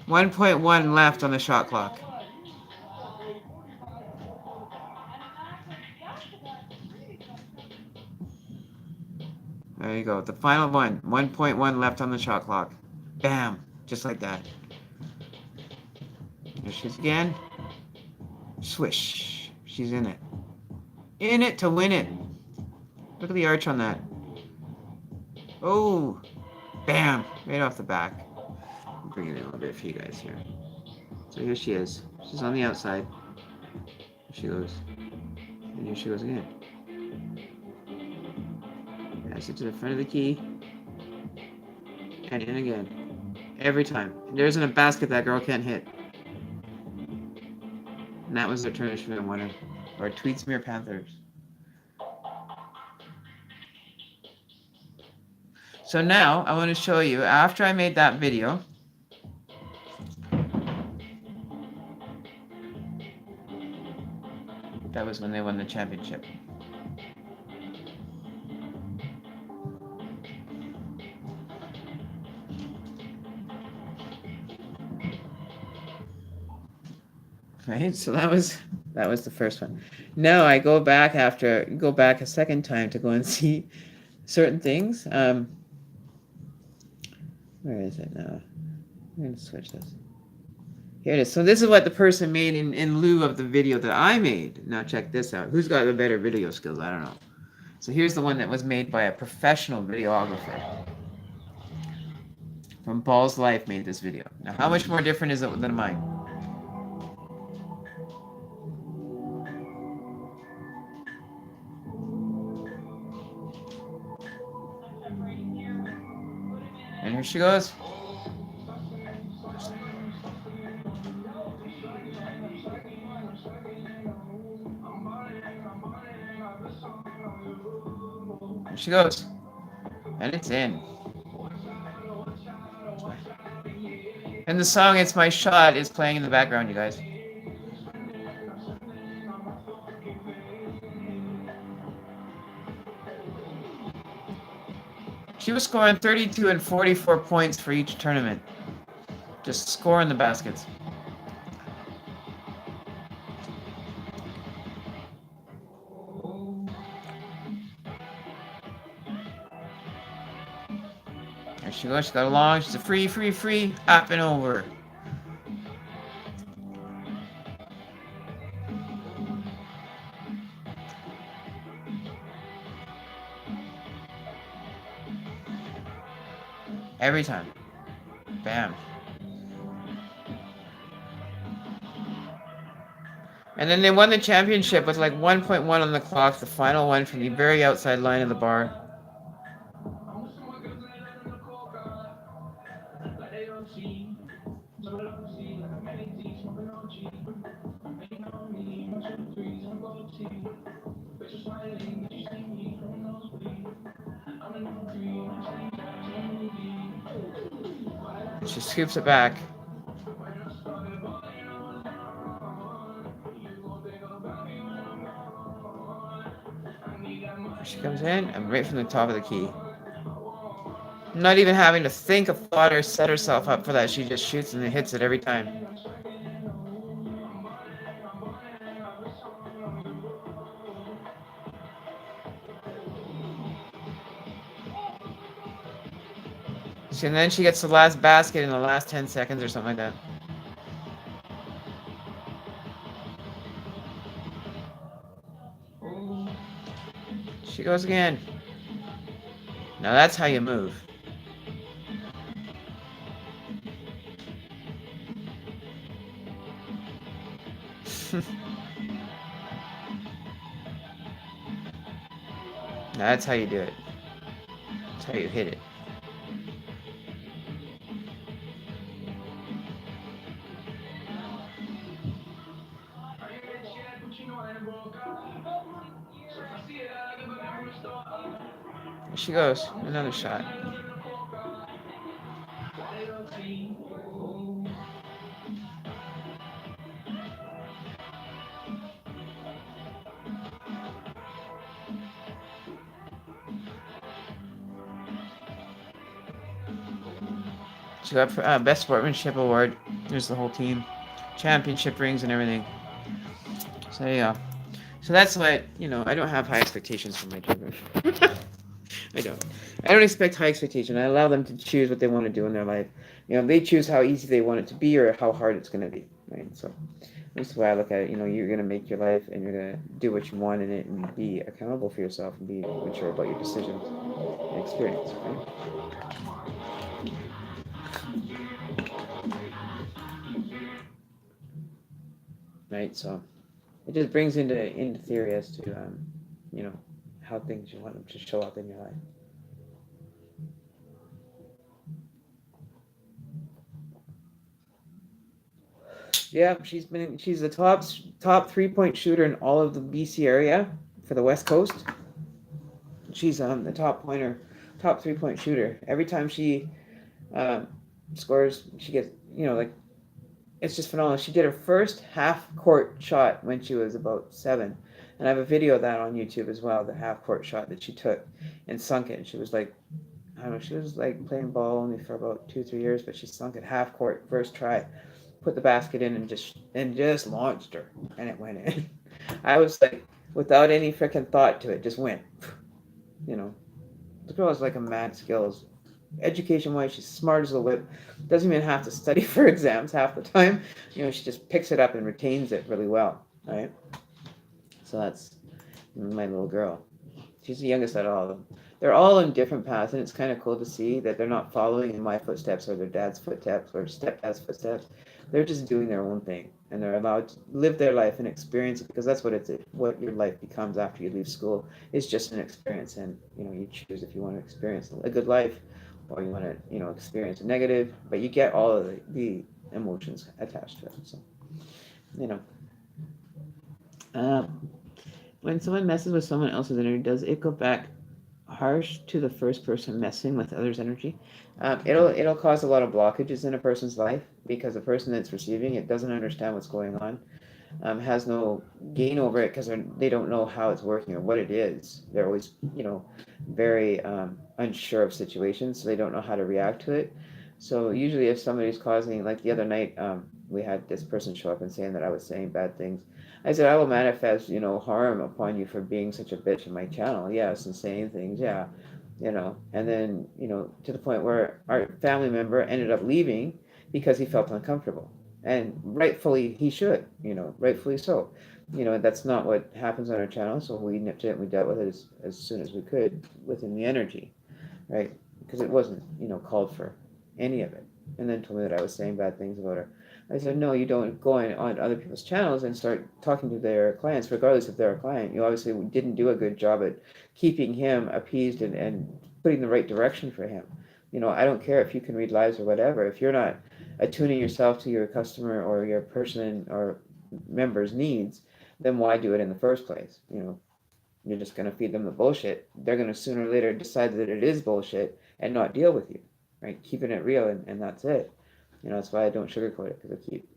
1.1 left on the shot clock. There you go. The final one. 1.1 left on the shot clock. Bam. Just like that. There she is again. Swish. She's in it. In it to win it. Look at the arch on that. Oh. Bam. Right off the back. I'll bring it in a little bit for you guys here. So here she is. She's on the outside. Here she goes. And here she goes again. Pass it to the front of the key. And in again. Every time. There isn't a basket that girl can't hit. And that was the tournament winner. Or Tweedsmuir Panthers. So now, I want to show you, after I made that video, that was when they won the championship. Right, so that was the first one. Now I go back a second time to go and see certain things. Where is it now? I'm going to switch this. Here it is. So this is what the person made in lieu of the video that I made. Now check this out. Who's got the better video skills? I don't know. So here's the one that was made by a professional videographer. From Ball's Life made this video. Now how much more different is it than mine? And here she goes. Here she goes. And it's in. And the song It's My Shot is playing in the background, you guys. She was scoring 32 and 44 points for each tournament. Just scoring the baskets. There she goes. She got along. She's a free, up and over. Every time. Bam. And then they won the championship with like 1.1 on the clock, the final one from the very outside line of the bar. She scoops it back. She comes in and right from the top of the key. Not even having to think a thought or set herself up for that. She just shoots and hits it every time. And then she gets the last basket in the last 10 seconds or something like that. She goes again. Now that's how you move. That's how you do it. That's how you hit it. There she goes. Another shot. She got Best Sportsmanship Award. There's the whole team. Championship rings and everything. So yeah. So that's what, I don't have high expectations for my children. I don't. I don't expect high expectations. I allow them to choose what they want to do in their life. They choose how easy they want it to be or how hard it's going to be. Right? So that's the way I look at it. You're going to make your life and you're going to do what you want in it and be accountable for yourself and be mature about your decisions and experience. Right? Right. So it just brings into theory as to how things you want them to show up in your life. Yeah, she's the top 3-point shooter in all of the BC area for the West Coast. She's the top 3-point shooter. Every time she scores, she gets it's just phenomenal. She did her first half court shot when she was about 7, and I have a video of that on YouTube as well. The half court shot that she took and sunk it. And she was like, I don't know, she was like playing ball only for about 2-3 years, but she sunk it half court first try. Put the basket in and just launched her, and it went in. I was like, without any freaking thought to it, just went. The girl has like a mad skills. Education-wise, she's smart as a whip. Doesn't even have to study for exams half the time. She just picks it up and retains it really well, right? So that's my little girl. She's the youngest out of all of them. They're all in different paths, and it's kind of cool to see that they're not following in my footsteps or their dad's footsteps or stepdad's footsteps. They're just doing their own thing, and they're allowed to live their life and experience it, because that's what your life becomes after you leave school. It's just an experience, and you choose if you want to experience a good life or you want to experience a negative, but you get all of the emotions attached to it. So when someone messes with someone else's energy, does it go back harsh to the first person messing with others' energy? It'll cause a lot of blockages in a person's life, because the person that's receiving it doesn't understand what's going on, has no gain over it because they don't know how it's working or what it is. They're always very unsure of situations, so they don't know how to react to it. So usually if somebody's causing, like the other night, we had this person show up and saying that I was saying bad things. I said, I will manifest, harm upon you for being such a bitch in my channel. Yes, and saying things, yeah. And then, to the point where our family member ended up leaving because he felt uncomfortable. And rightfully he should, rightfully so. That's not what happens on our channel, so we nipped it and we dealt with it as soon as we could within the energy, right? because it wasn't, called for any of it. And then told me that I was saying bad things about her. I said, no, you don't go on other people's channels and start talking to their clients, regardless if they're a client. You obviously didn't do a good job at keeping him appeased and putting the right direction for him. I don't care if you can read lives or whatever. If you're not attuning yourself to your customer or your person or member's needs, then why do it in the first place? You're just going to feed them the bullshit. They're going to sooner or later decide that it is bullshit and not deal with you, right? Keeping it real, and that's it. That's why I don't sugarcoat it, because I keep,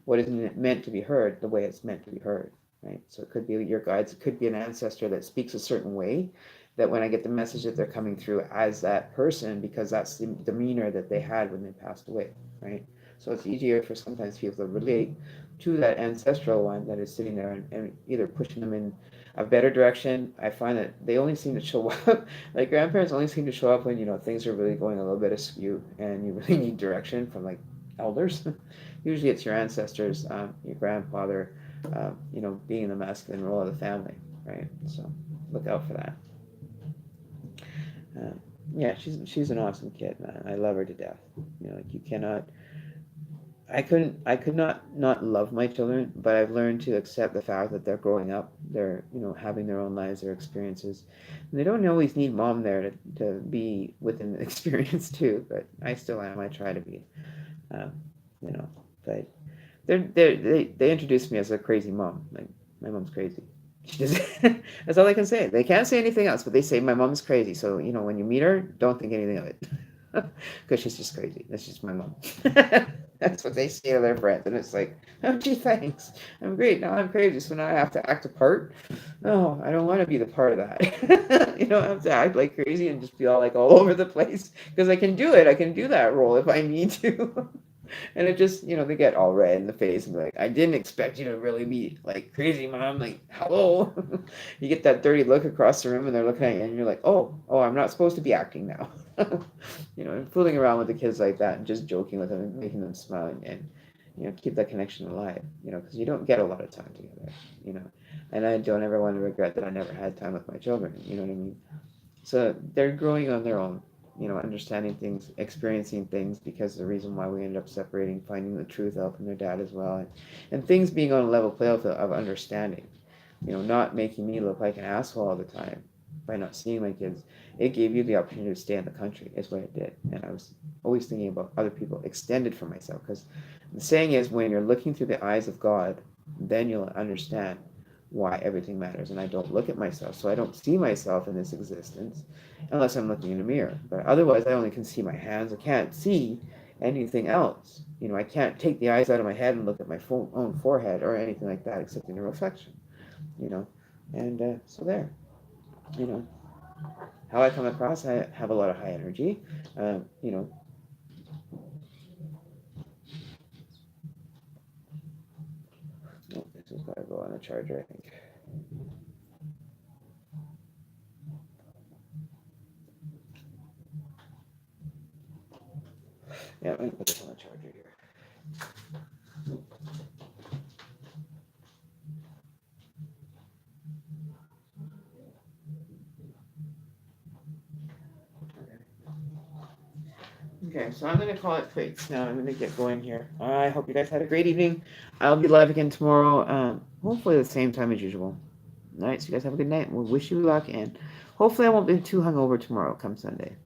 what isn't meant to be heard the way it's meant to be heard, right? So it could be your guides, it could be an ancestor that speaks a certain way, that when I get the message that they're coming through as that person, because that's the demeanor that they had when they passed away, right? So it's easier for sometimes people to relate to that ancestral one that is sitting there and either pushing them in a better direction. I find that they only seem to show up, like grandparents only seem to show up when, things are really going a little bit askew and you really need direction from like elders. Usually it's your ancestors, your grandfather, being the masculine role of the family, right? So look out for that. Yeah, she's an awesome kid, man. I love her to death. Like you cannot. I could not love my children, but I've learned to accept the fact that they're growing up. They're having their own lives, their experiences, and they don't always need mom there to be within the experience too. But I still am. I try to be, um, you know. But they introduced me as a crazy mom. Like my mom's crazy. She just, that's all they can say. They can't say anything else, but they say my mom's crazy. So when you meet her, don't think anything of it, because she's just crazy. That's just my mom. That's what they say to their friends, and it's like, oh gee, thanks. I'm great. Now I'm crazy, so now I have to act a part. No, I don't want to be the part of that. I have to act like crazy and just be all over the place because I can do it. I can do that role if I need to. And it just, they get all red in the face and be like, I didn't expect you to really be like crazy, mom. Like, hello. You get that dirty look across the room and they're looking at you and you're like, oh, I'm not supposed to be acting now. And fooling around with the kids like that and just joking with them and making them smile and keep that connection alive, because you don't get a lot of time together, and I don't ever want to regret that I never had time with my children, you know what I mean? So they're growing on their own, understanding things, experiencing things, because the reason why we ended up separating, finding the truth, helping their dad as well, and things being on a level play of understanding, not making me look like an asshole all the time by not seeing my kids. It gave you the opportunity to stay in the country, is what it did. And I was always thinking about other people, extended from myself, because the saying is, when you're looking through the eyes of God, then you'll understand why everything matters. And I don't look at myself, so I don't see myself in this existence unless I'm looking in a mirror. But otherwise, I only can see my hands. I can't see anything else. I can't take the eyes out of my head and look at my own forehead or anything like that, except in a reflection. And so there. How I come across, I have a lot of high energy. Oh, this has got to go on the charger, I think. Yeah, let me put this on the charger here. Okay, so I'm going to call it quits now. I'm going to get going here. I hope you guys had a great evening. I'll be live again tomorrow, hopefully the same time as usual. All right, so you guys have a good night. We'll wish you luck, and hopefully I won't be too hungover tomorrow come Sunday.